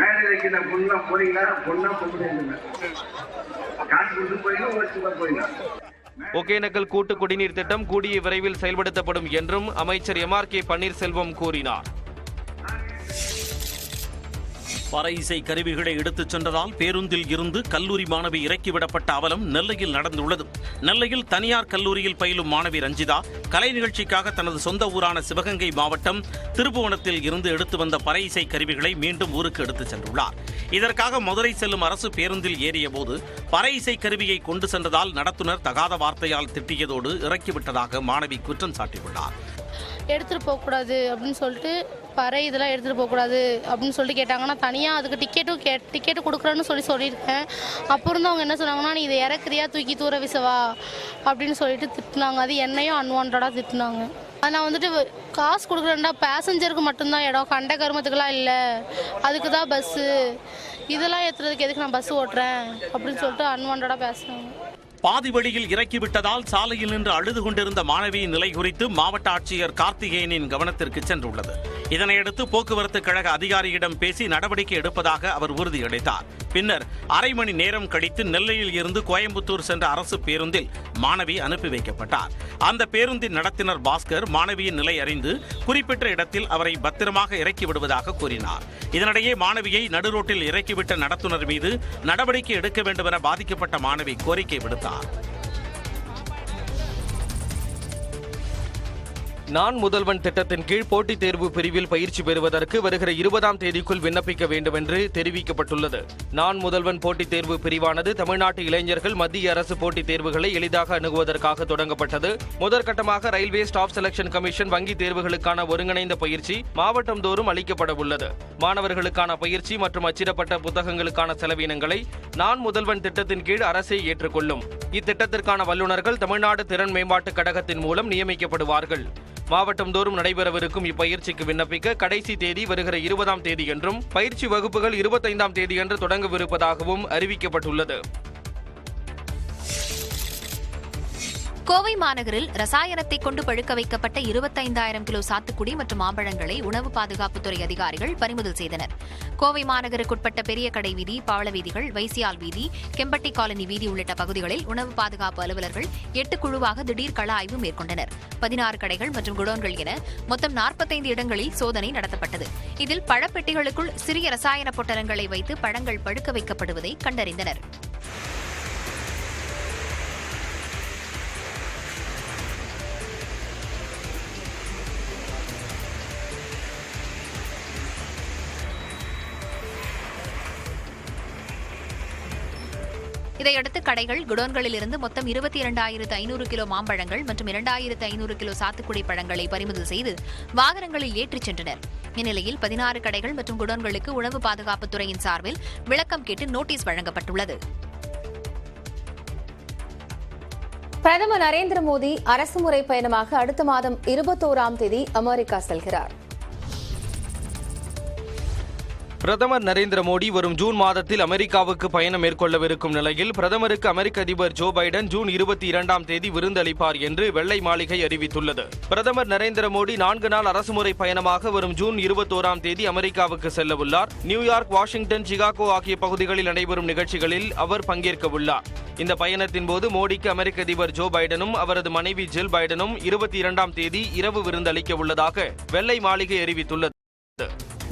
Speaker 13: மேலே வைக்கிற பொண்ணா போறீங்களா? பொண்ணா பொண்ணு காசு கொடுத்து போறீங்க, ஓசில போறீங்க.
Speaker 2: ஒகேனக்கல் கூட்டு குடிநீர் திட்டம் கூடிய விரைவில் செயல்படுத்தப்படும் என்றும் அமைச்சர் MRK பன்னீர்செல்வம் கூறினார்.
Speaker 17: பறை இசை கருவிகளை எடுத்துச் சென்றதால் பேருந்தில் இருந்து கல்லூரி மாணவி இறக்கிவிடப்பட்ட அவலம் நெல்லையில் நடந்துள்ளது. நெல்லையில் தனியார் கல்லூரியில் பயிலும் மாணவி ரஞ்சிதா கலை நிகழ்ச்சிக்காக தனது சொந்த ஊரான சிவகங்கை மாவட்டம் திருப்புவனத்தில் இருந்து எடுத்து வந்த பறை இசை கருவிகளை மீண்டும் ஊருக்கு எடுத்துச் சென்றுள்ளார். இதற்காக மதுரை செல்லும் அரசு பேருந்தில் ஏறிய போது பறை இசை கருவியை கொண்டு சென்றதால் நடத்துனர் தகாத வார்த்தையால் திட்டியதோடு இறக்கிவிட்டதாக மாணவி குற்றம் சாட்டியுள்ளார்.
Speaker 18: எடுத்துகிட்டு போகக்கூடாது அப்படின்னு சொல்லிட்டு பறை இதெல்லாம் எடுத்துகிட்டு போகக்கூடாது அப்படின்னு சொல்லிட்டு கேட்டாங்கன்னா தனியாக அதுக்கு டிக்கெட்டு கொடுக்குறேன்னு சொல்லியிருக்கேன். அப்புறம் தான் அவங்க என்ன சொன்னாங்கன்னா, நீ இதை இறக்குறியா தூக்கி தூர விசவா அப்படின்னு சொல்லிட்டு திட்டினாங்க. அது என்னையும் அன்வான்டாக திட்டினாங்க. நான் வந்துட்டு காசு கொடுக்குறேன்டா, பேசஞ்சருக்கு மட்டும்தான் இடம், கண்ட கருமத்துக்கெல்லாம் இல்லை, அதுக்கு தான் பஸ்ஸு, இதெல்லாம் ஏற்றுறதுக்கு எதுக்கு நான் பஸ் ஓட்டுறேன் அப்படின்னு சொல்லிட்டு அன்வான்டாக பேசுனாங்க.
Speaker 17: பாதி வழியில் இறக்கிவிட்டதால் சாலையில் நின்று அழுது கொண்டிருந்த மாணவியின் நிலை குறித்து மாவட்ட ஆட்சியர் கார்த்திகேயனின் கவனத்திற்கு சென்றுள்ளது. இதனையடுத்து போக்குவரத்து கழக அதிகாரியிடம் பேசி நடவடிக்கை எடுப்பதாக அவர் உறுதியளித்தார். பின்னர் அரை மணி நேரம் கழித்து நெல்லையில் இருந்து கோயம்புத்தூர் சென்ற அரசு பேருந்தில் மாணவி அனுப்பி வைக்கப்பட்டார். அந்த பேருந்தின் நடத்துனர் பாஸ்கர் மாணவியின் நிலை அறிந்து குறிப்பிட்ட இடத்தில் அவரை பத்திரமாக இறக்கி விடுவதாக கூறினார். இதனிடையே மாணவியை நடுரோட்டில் இறக்கிவிட்ட நடத்துனர் மீது நடவடிக்கை எடுக்க வேண்டும் என பாதிக்கப்பட்ட மாணவி கோரிக்கை விடுத்தார்.
Speaker 2: நான் முதல்வன் திட்டத்தின் கீழ் போட்டித் தேர்வு பிரிவில் பயிற்சி பெறுவதற்கு வருகிற 20ஆம் தேதிக்குள் விண்ணப்பிக்க வேண்டும் என்று தெரிவிக்கப்பட்டுள்ளது. நான் முதல்வன் போட்டித் தேர்வு பிரிவானது தமிழ்நாட்டு இளைஞர்கள் மத்திய அரசு போட்டித் தேர்வுகளை எளிதாக அணுகுவதற்காக தொடங்கப்பட்டது. முதற்கட்டமாக ரயில்வே ஸ்டாஃப் செலக்ஷன் கமிஷன் வங்கி தேர்வுகளுக்கான ஒருங்கிணைந்த பயிற்சி மாவட்டம் தோறும் அளிக்கப்பட உள்ளது. மாணவர்களுக்கான பயிற்சி மற்றும் அச்சிடப்பட்ட புத்தகங்களுக்கான செலவினங்களை நான் முதல்வன் திட்டத்தின் கீழ் அரசே ஏற்றுக்கொள்ளும். இத்திட்டத்திற்கான வல்லுநர்கள் தமிழ்நாடு திறன் மேம்பாட்டு கழகத்தின் மூலம் நியமிக்கப்படுவார்கள். மாவட்டம் தோறும் நடைபெறவிருக்கும் இப்பயிற்சிக்கு விண்ணப்பிக்க கடைசி தேதி வருகிற 20ஆம் தேதி என்றும் பயிற்சி வகுப்புகள் 25ஆம் தேதியன்று தொடங்கவிருப்பதாகவும் அறிவிக்கப்பட்டுள்ளது.
Speaker 15: கோவை மாநகரில் ரசாயனத்தை கொண்டு பழுக்க வைக்கப்பட்ட 25,000 கிலோ சாத்துக்குடி மற்றும் மாம்பழங்களை உணவு பாதுகாப்புத்துறை அதிகாரிகள் பறிமுதல் செய்தனர். கோவை மாநகருக்குட்பட்ட பெரிய கடை வீதி, பாவள வீதிகள், வைசியால் வீதி, கெம்பட்டி காலனி வீதி உள்ளிட்ட பகுதிகளில் உணவு பாதுகாப்பு அலுவலர்கள் 8 குழுவாக திடீர் கள ஆய்வு மேற்கொண்டனர். 16 கடைகள் மற்றும் குடோன்கள் என மொத்தம் 45 இடங்களில் சோதனை நடத்தப்பட்டது. இதில் பழப்பெட்டிகளுக்குள் சிறிய ரசாயன பொட்டலங்களை வைத்து பழங்கள் பழுக்க வைக்கப்படுவதை கண்டறிந்தனர். இதையடுத்து கடைகள், குடோன்களில் இருந்து மொத்தம் 22,500 கிலோ மாம்பழங்கள் மற்றும் 2,500 கிலோ சாத்துக்குடி பழங்களை பறிமுதல் செய்து வாகனங்களில் ஏற்றிச் சென்றனர். இந்நிலையில் 16 கடைகள் மற்றும் குடோன்களுக்கு உணவு பாதுகாப்புத்துறையின் சார்பில் விளக்கம் கேட்டு நோட்டீஸ் வழங்கப்பட்டுள்ளது.
Speaker 7: பிரதமர் நரேந்திர மோடி அரசுமுறை பயணமாக அடுத்த மாதம் 21ஆம் தேதி அமெரிக்கா செல்கிறார்.
Speaker 2: பிரதமர் நரேந்திர மோடி வரும் ஜூன் மாதத்தில் அமெரிக்காவுக்கு பயணம் மேற்கொள்ளவிருக்கும் நிலையில் பிரதமருக்கு அமெரிக்க அதிபர் ஜோ பைடன் ஜூன் 22ஆம் தேதி விருந்தளிப்பார் என்று வெள்ளை மாளிகை அறிவித்துள்ளது. பிரதமர் நரேந்திர மோடி 4 நாள் அரசுமுறை பயணமாக வரும் ஜூன் 21ஆம் தேதி அமெரிக்காவுக்கு செல்லவுள்ளார். நியூயார்க், வாஷிங்டன், சிகாகோ ஆகிய பகுதிகளில் நடைபெறும் நிகழ்ச்சிகளில் அவர் பங்கேற்க உள்ளார். இந்த பயணத்தின் போது மோடிக்கு அமெரிக்க அதிபர் ஜோ பைடனும் அவரது மனைவி ஜில் பைடனும் 22ஆம் தேதி இரவு விருந்தளிக்க உள்ளதாக வெள்ளை மாளிகை அறிவித்துள்ளது.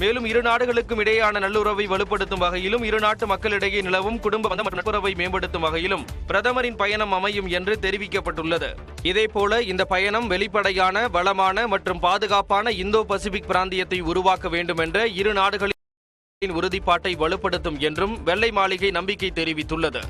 Speaker 2: மேலும் இரு நாடுகளுக்கும் இடையேயான நல்லுறவை வலுப்படுத்தும் வகையிலும் இரு நாட்டு மக்களிடையே நிலவும் குடும்ப பந்தம் மற்றும் நட்புறவை மேம்படுத்தும் வகையிலும் பிரதமரின் பயணம் அமையும் என்று தெரிவிக்கப்பட்டுள்ளது. இதேபோல இந்த பயணம் வெளிப்படையான, வளமான மற்றும் பாதுகாப்பான இந்தோ பசிபிக் பிராந்தியத்தை உருவாக்க வேண்டும் என்ற இரு நாடுகளின் உறுதிப்பாட்டை வலுப்படுத்தும் என்றும் வெள்ளை மாளிகை நம்பிக்கை தெரிவித்துள்ளது.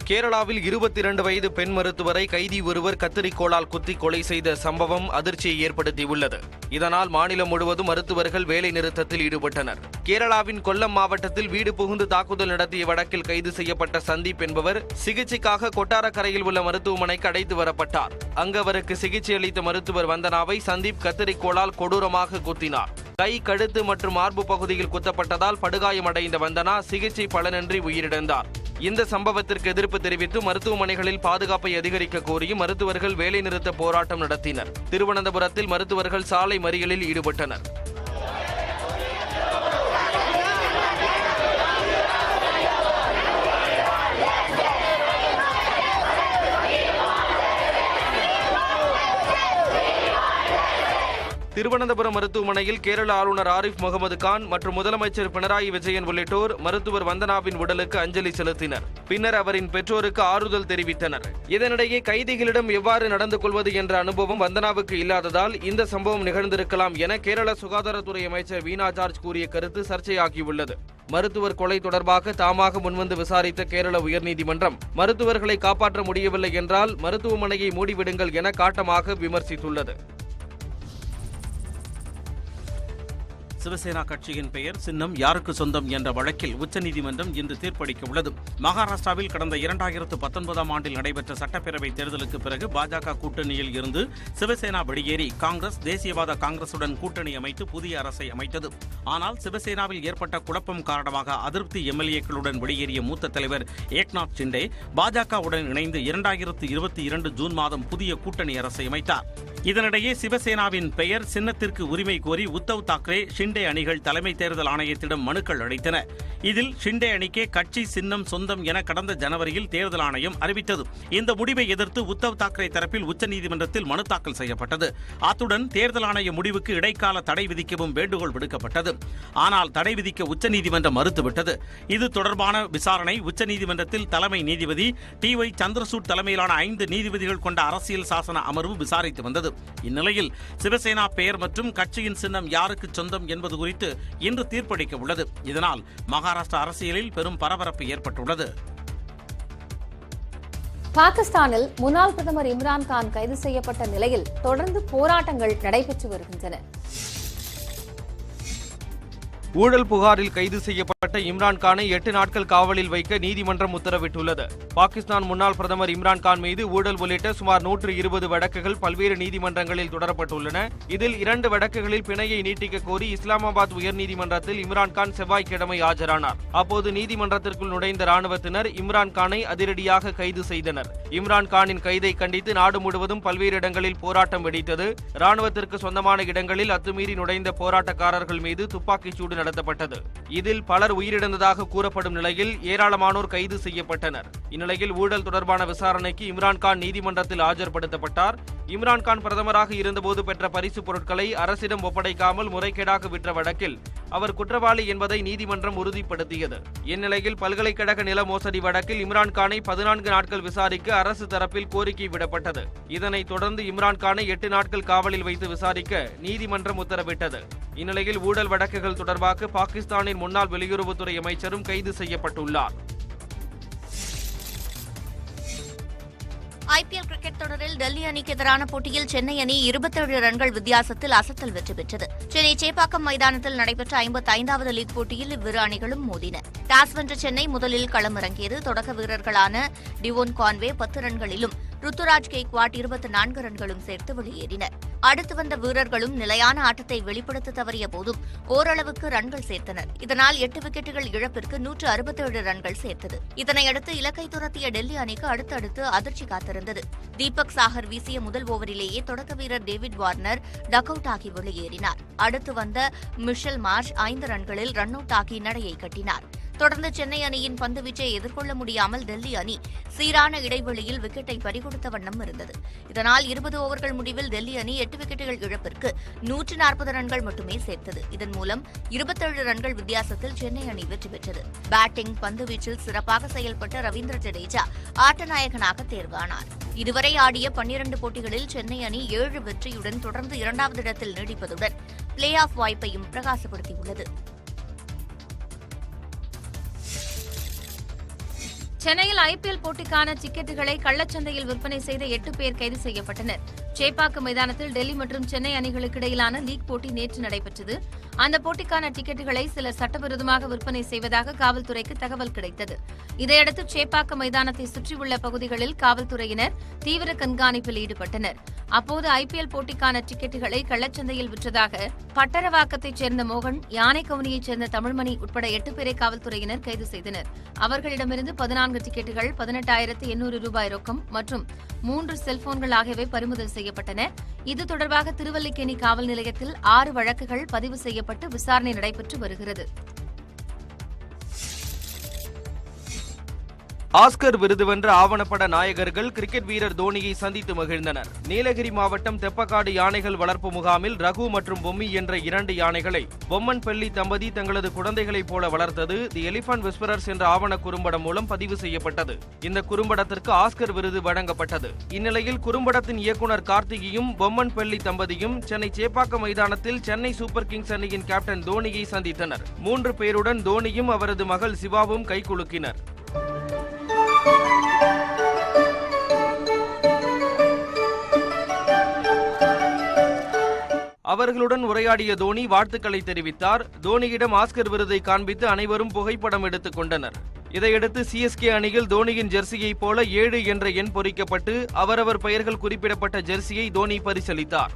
Speaker 2: கேரளாவில் 22 வயது பெண் மருத்துவரை கைதி ஒருவர் கத்தரிக்கோளால் குத்தி கொலை செய்த சம்பவம் அதிர்ச்சியை ஏற்படுத்தியுள்ளது. இதனால் மாநிலம் முழுவதும் மருத்துவர்கள் வேலை நிறுத்தத்தில் ஈடுபட்டனர். கேரளாவின் கொல்லம் மாவட்டத்தில் வீடு புகுந்து தாக்குதல் நடத்திய வழக்கில் கைது செய்யப்பட்ட சந்தீப் என்பவர் சிகிச்சைக்காக கொட்டாரக்கரையில் உள்ள மருத்துவமனைக்கு அழைத்து வரப்பட்டார். அங்கு அவருக்கு சிகிச்சை அளித்த மருத்துவர் வந்தனாவை சந்தீப் கத்தரிக்கோளால் கொடூரமாக குத்தினார். கை, கழுத்து மற்றும் மார்பு பகுதியில் குத்தப்பட்டதால் படுகாயமடைந்த வந்தனா சிகிச்சை பலனின்றி உயிரிழந்தார். இந்த சம்பவத்திற்கு எதிர்ப்பு தெரிவித்து மருத்துவமனைகளில் பாதுகாப்பை அதிகரிக்க கோரியும் மருத்துவர்கள் வேலைநிறுத்த போராட்டம் நடத்தினர். திருவனந்தபுரத்தில் மருத்துவர்கள் சாலை மறியலில் ஈடுபட்டனர். திருவனந்தபுரம் மருத்துவமனையில் கேரள ஆளுநர் ஆரிஃப் முகமது கான் மற்றும் முதலமைச்சர் பினராயி விஜயன் உள்ளிட்டோர் மருத்துவர் வந்தனாவின் உடலுக்கு அஞ்சலி செலுத்தினர். பின்னர் அவரின் பெற்றோருக்கு ஆறுதல் தெரிவித்தனர். இதனிடையே கைதிகளிடம் எவ்வாறு நடந்து கொள்வது என்ற அனுபவம் வந்தனாவுக்கு இல்லாததால் இந்த சம்பவம் நிகழ்ந்திருக்கலாம் என கேரள சுகாதாரத்துறை அமைச்சர் வீணா ஜார்ஜ் கூறிய கருத்து சர்ச்சையாகியுள்ளது. மருத்துவர் கொலை தொடர்பாக தாமாக முன்வந்து விசாரித்த கேரள உயர்நீதிமன்றம் மருத்துவர்களை காப்பாற்ற முடியவில்லை என்றால் மருத்துவமனையை மூடிவிடுங்கள் என காட்டமாக விமர்சித்துள்ளது.
Speaker 17: சிவசேனா கட்சியின் பெயர், சின்னம் யாருக்கு சொந்தம் என்ற வழக்கில் உச்சநீதிமன்றம் இன்று தீர்ப்பளிக்க உள்ளது. மகாராஷ்டிராவில் கடந்த 2019ஆம் ஆண்டில் நடைபெற்ற சட்டப்பேரவை தேர்தலுக்கு பிறகு பாஜக கூட்டணியில் இருந்து சிவசேனா வெளியேறி காங்கிரஸ், தேசியவாத காங்கிரசுடன் கூட்டணி அமைத்து புதிய அரசை அமைத்தது. ஆனால் சிவசேனாவில் ஏற்பட்ட குழப்பம் காரணமாக அதிருப்தி எம்எல்ஏக்களுடன் வெளியேறிய மூத்த தலைவர் ஏக்நாத் ஷிண்டே பாஜகவுடன் இணைந்து 2022 ஜூன் மாதம் புதிய கூட்டணி அரசை அமைத்தார். இதனிடையே சிவசேனாவின் பெயர், சின்னத்திற்கு உரிமை கோரி உத்தவ் தாக்கரே, ஷிண்டே அணிகள் தலைமை தேர்தல் ஆணையத்திடம் மனுக்கள் அளித்தன. இதில் ஷிண்டே அணிக்கே கட்சி சின்னம் சொந்தம் என கடந்த ஜனவரியில் தேர்தல் ஆணையம் அறிவித்தது. இந்த முடிவை எதிர்த்து உத்தவ் தாக்கரே தரப்பில் உச்சநீதிமன்றத்தில் மனு தாக்கல் செய்யப்பட்டது. அத்துடன் தேர்தல் ஆணைய முடிவுக்கு இடைக்கால தடை விதிக்கவும் வேண்டுகோள் விடுக்கப்பட்டது. ஆனால் தடை விதிக்க உச்சநீதிமன்றம் மறுத்துவிட்டது. இது தொடர்பான விசாரணை உச்சநீதிமன்றத்தில் தலைமை நீதிபதி TY சந்திரசூட் தலைமையிலான 5 நீதிபதிகள் கொண்ட அரசியல் சாசன அமர்வு விசாரித்து வந்தது. இந்நிலையில் சிவசேனா பெயர் மற்றும் கட்சியின் சின்னம் யாருக்கு சொந்தம் என்பது குறித்து இன்று தீர்ப்பளிக்க உள்ளது. இதனால் மகாராஷ்டிரா அரசியலில் பெரும் பரபரப்பு ஏற்பட்டுள்ளது.
Speaker 7: பாகிஸ்தானில் முன்னாள் பிரதமர் இம்ரான்கான் கைது செய்யப்பட்ட நிலையில் தொடர்ந்து போராட்டங்கள் நடைபெற்று வருகின்றன.
Speaker 2: ஊழல் புகாரில் கைது செய்யப்பட்ட இம்ரான்கானை 8 நாட்கள் காவலில் வைக்க நீதிமன்றம் உத்தரவிட்டுள்ளது. பாகிஸ்தான் முன்னாள் பிரதமர் இம்ரான்கான் மீது ஊழல் உள்ளிட்ட சுமார் 120 வழக்குகள் பல்வேறு நீதிமன்றங்களில் தொடரப்பட்டுள்ளன. இதில் 2 வழக்குகளில் பிணையை நீட்டிக்க கோரி இஸ்லாமாபாத் உயர்நீதிமன்றத்தில் இம்ரான்கான் செவ்வாய்க்கிழமை ஆஜரானார். அப்போது நீதிமன்றத்திற்குள் நுழைந்த ராணுவத்தினர் இம்ரான்கானை அதிரடியாக கைது செய்தனர். இம்ரான்கானின் கைதை கண்டித்து நாடு முழுவதும் பல்வேறு இடங்களில் போராட்டம் வெடித்தது. ராணுவத்திற்கு சொந்தமான இடங்களில் அத்துமீறி நுழைந்த போராட்டக்காரர்கள் மீது துப்பாக்கிச் சூடு நடத்தப்பட்டது. இதில் பலர் உயிரிழந்ததாக கூறப்படும் நிலையில் ஏராளமானோர் கைது செய்யப்பட்டனர். இந்நிலையில் ஊழல் தொடர்பான விசாரணைக்கு இம்ரான்கான் நீதிமன்றத்தில் ஆஜர்படுத்தப்பட்டார். இம்ரான்கான் பிரதமராக இருந்தபோது பெற்ற பரிசு பொருட்களை அரசிடம் ஒப்படைக்காமல் முறைகேடாக விற்ற வழக்கில் அவர் குற்றவாளி என்பதை நீதிமன்றம் உறுதிப்படுத்தியது. இந்நிலையில் பல்கலைக்கழக நில மோசடி வழக்கில் இம்ரான்கானை 14 நாட்கள் விசாரிக்க அரசு தரப்பில் கோரிக்கை விடப்பட்டது. இதனைத் தொடர்ந்து இம்ரான்கானை 8 நாட்கள் காவலில் வைத்து விசாரிக்க நீதிமன்றம் உத்தரவிட்டது. இந்நிலையில் ஊழல் வழக்குகள் தொடர்பாக பாகிஸ்தானின் முன்னாள் வெளியுறவுத்துறை அமைச்சரும் கைது செய்யப்பட்டுள்ளார்.
Speaker 19: ஐபிஎல் கிரிக்கெட் தொடரில் டெல்லி அணிக்கு எதிரான போட்டியில் சென்னை அணி 27 ரன்கள் வித்தியாசத்தில் அசத்தல் வெற்றி பெற்றது. சென்னை சேப்பாக்கம் மைதானத்தில் நடைபெற்ற 55வது லீக் போட்டியில் இவ்விரு அணிகளும் மோதின. டாஸ் வென்ற சென்னை முதலில் களமிறங்கியது. தொடக்க வீரர்களான டிவோன் கான்வே 10 ரன்களிலும் ருத்துராஜ் கெய்க்வாட் 24 ரன்களும் சேர்த்து வெளியேறினர். அடுத்து வந்த வீரர்களும் நிலையான ஆட்டத்தை வெளிப்படுத்த தவறிய போதும் ஓரளவுக்கு ரன்கள் சேர்த்தனர். இதனால் 8 விக்கெட்டுகள் இழப்பிற்கு 167 ரன்கள் சேர்த்தது. இதனையடுத்து இலக்கை துரத்திய டெல்லி அணிக்கு அடுத்தடுத்து அதிர்ச்சி காத்திருந்தது. தீபக் சாகர் வீசிய முதல் ஓவரிலேயே தொடக்க வீரர் டேவிட் வார்னர் டக் அவுட் ஆகி வெளியேறினார். அடுத்து வந்த மிஷல் மார்ஷ் 5 ரன்களில் ரன் அவுட் ஆகி நடையை கட்டினார். தொடர்ந்து சென்னை அணியின் பந்துவீச்சை எதிர்கொள்ள முடியாமல் டெல்லி அணி சீரான இடைவெளியில் விக்கெட்டை பறிகொடுத்த வண்ணம் இருந்தது. இதனால் 20 ஓவர்கள் முடிவில் டெல்லி அணி 8 விக்கெட்டுகள் இழப்பிற்கு 140 ரன்கள் மட்டுமே சேர்த்தது. இதன் மூலம் 27 ரன்கள் வித்தியாசத்தில் சென்னை அணி வெற்றி பெற்றது. பேட்டிங், பந்துவீச்சில் சிறப்பாக செயல்பட்ட ரவீந்திர ஜடேஜா ஆட்டநாயகனாக தேர்வானார். இதுவரை ஆடிய 12 போட்டிகளில் சென்னை அணி 7 வெற்றியுடன் தொடர்ந்து 2வது இடத்தில் நீடிப்பதுடன் பிளே ஆஃப் வாய்ப்பையும் பிரகாசப்படுத்தியுள்ளது.
Speaker 1: சென்னையில் ஐபிஎல் போட்டிக்கான டிக்கெட்டுகளை கள்ளச்சந்தையில் விற்பனை செய்த 8 பேர் கைது செய்யப்பட்டனர். சேப்பாக்கம் மைதானத்தில் டெல்லி மற்றும் சென்னை அணிகளுக்கு இடையிலான லீக் போட்டி நேற்று நடைபெற்றது. அந்த போட்டிக்கான டிக்கெட்டுகளை சிலர் சட்டவிரோதமாக விற்பனை செய்வதாக காவல்துறைக்கு தகவல் கிடைத்தது. இதையடுத்து சேப்பாக்கம் மைதானத்தை சுற்றியுள்ள பகுதிகளில் காவல்துறையினர் தீவிர கண்காணிப்பில் ஈடுபட்டனர். அப்போது ஐபிஎல் போட்டிக்கான டிக்கெட்டுகளை கள்ளச்சந்தையில் விற்றதாக பட்டரவாக்கத்தைச் சேர்ந்த மோகன், யானைக்கவுனியைச் சேர்ந்த தமிழ்மணி உட்பட 8 பேரை காவல்துறையினர் கைது செய்தனர். அவர்களிடமிருந்து 14 டிக்கெட்டுகள், 18,800 ரூபாய் ரொக்கம் மற்றும் 3 செல்போன்கள் ஆகியவை பறிமுதல் செய்யப்பட்டன. இது தொடர்பாக திருவல்லிக்கேணி காவல் நிலையத்தில் 6 வழக்குகள் பதிவு செய்யப்பட்டு விசாரணை நடைபெற்று வருகிறது.
Speaker 2: ஆஸ்கர் விருது வென்ற ஆவணப்பட நாயகர்கள் கிரிக்கெட் வீரர் தோனியை சந்தித்து மகிழ்ந்தனர். நீலகிரி மாவட்டம் தெப்பக்காடு யானைகள் வளர்ப்பு முகாமில் ரகு மற்றும் பொம்மி என்ற 2 யானைகளை பொம்மன்பள்ளி தம்பதி தங்களது குழந்தைகளைப் போல வளர்த்தது தி எலிபென்ட் விஸ்பரர்ஸ் என்ற ஆவண குறும்படம் மூலம் பதிவு செய்யப்பட்டது. இந்த குறும்படத்திற்கு ஆஸ்கர் விருது வழங்கப்பட்டது. இந்நிலையில் குறும்படத்தின் இயக்குநர் கார்த்திகியும் பொம்மன்பள்ளி தம்பதியும் சென்னை சேப்பாக்கம் மைதானத்தில் சென்னை சூப்பர் கிங்ஸ் அணியின் கேப்டன் தோனியை சந்தித்தனர். 3 பேருடன் தோனியும் அவரது மகள் சிவாவும் கைகுலுக்கினர். அவர்களுடன் உரையாடிய தோனி வாழ்த்துக்களை தெரிவித்தார். தோனியிடம் ஆஸ்கர் விருதை காண்பித்து அனைவரும் புகைப்படம் எடுத்துக் கொண்டனர். இதையடுத்து சிஎஸ்கே அணியில் தோனியின் ஜெர்சியைப் போல 7 என்ற எண் பொறிக்கப்பட்டு அவரவர் பெயர்கள் குறிப்பிடப்பட்ட ஜெர்சியை தோனி பரிசளித்தார்.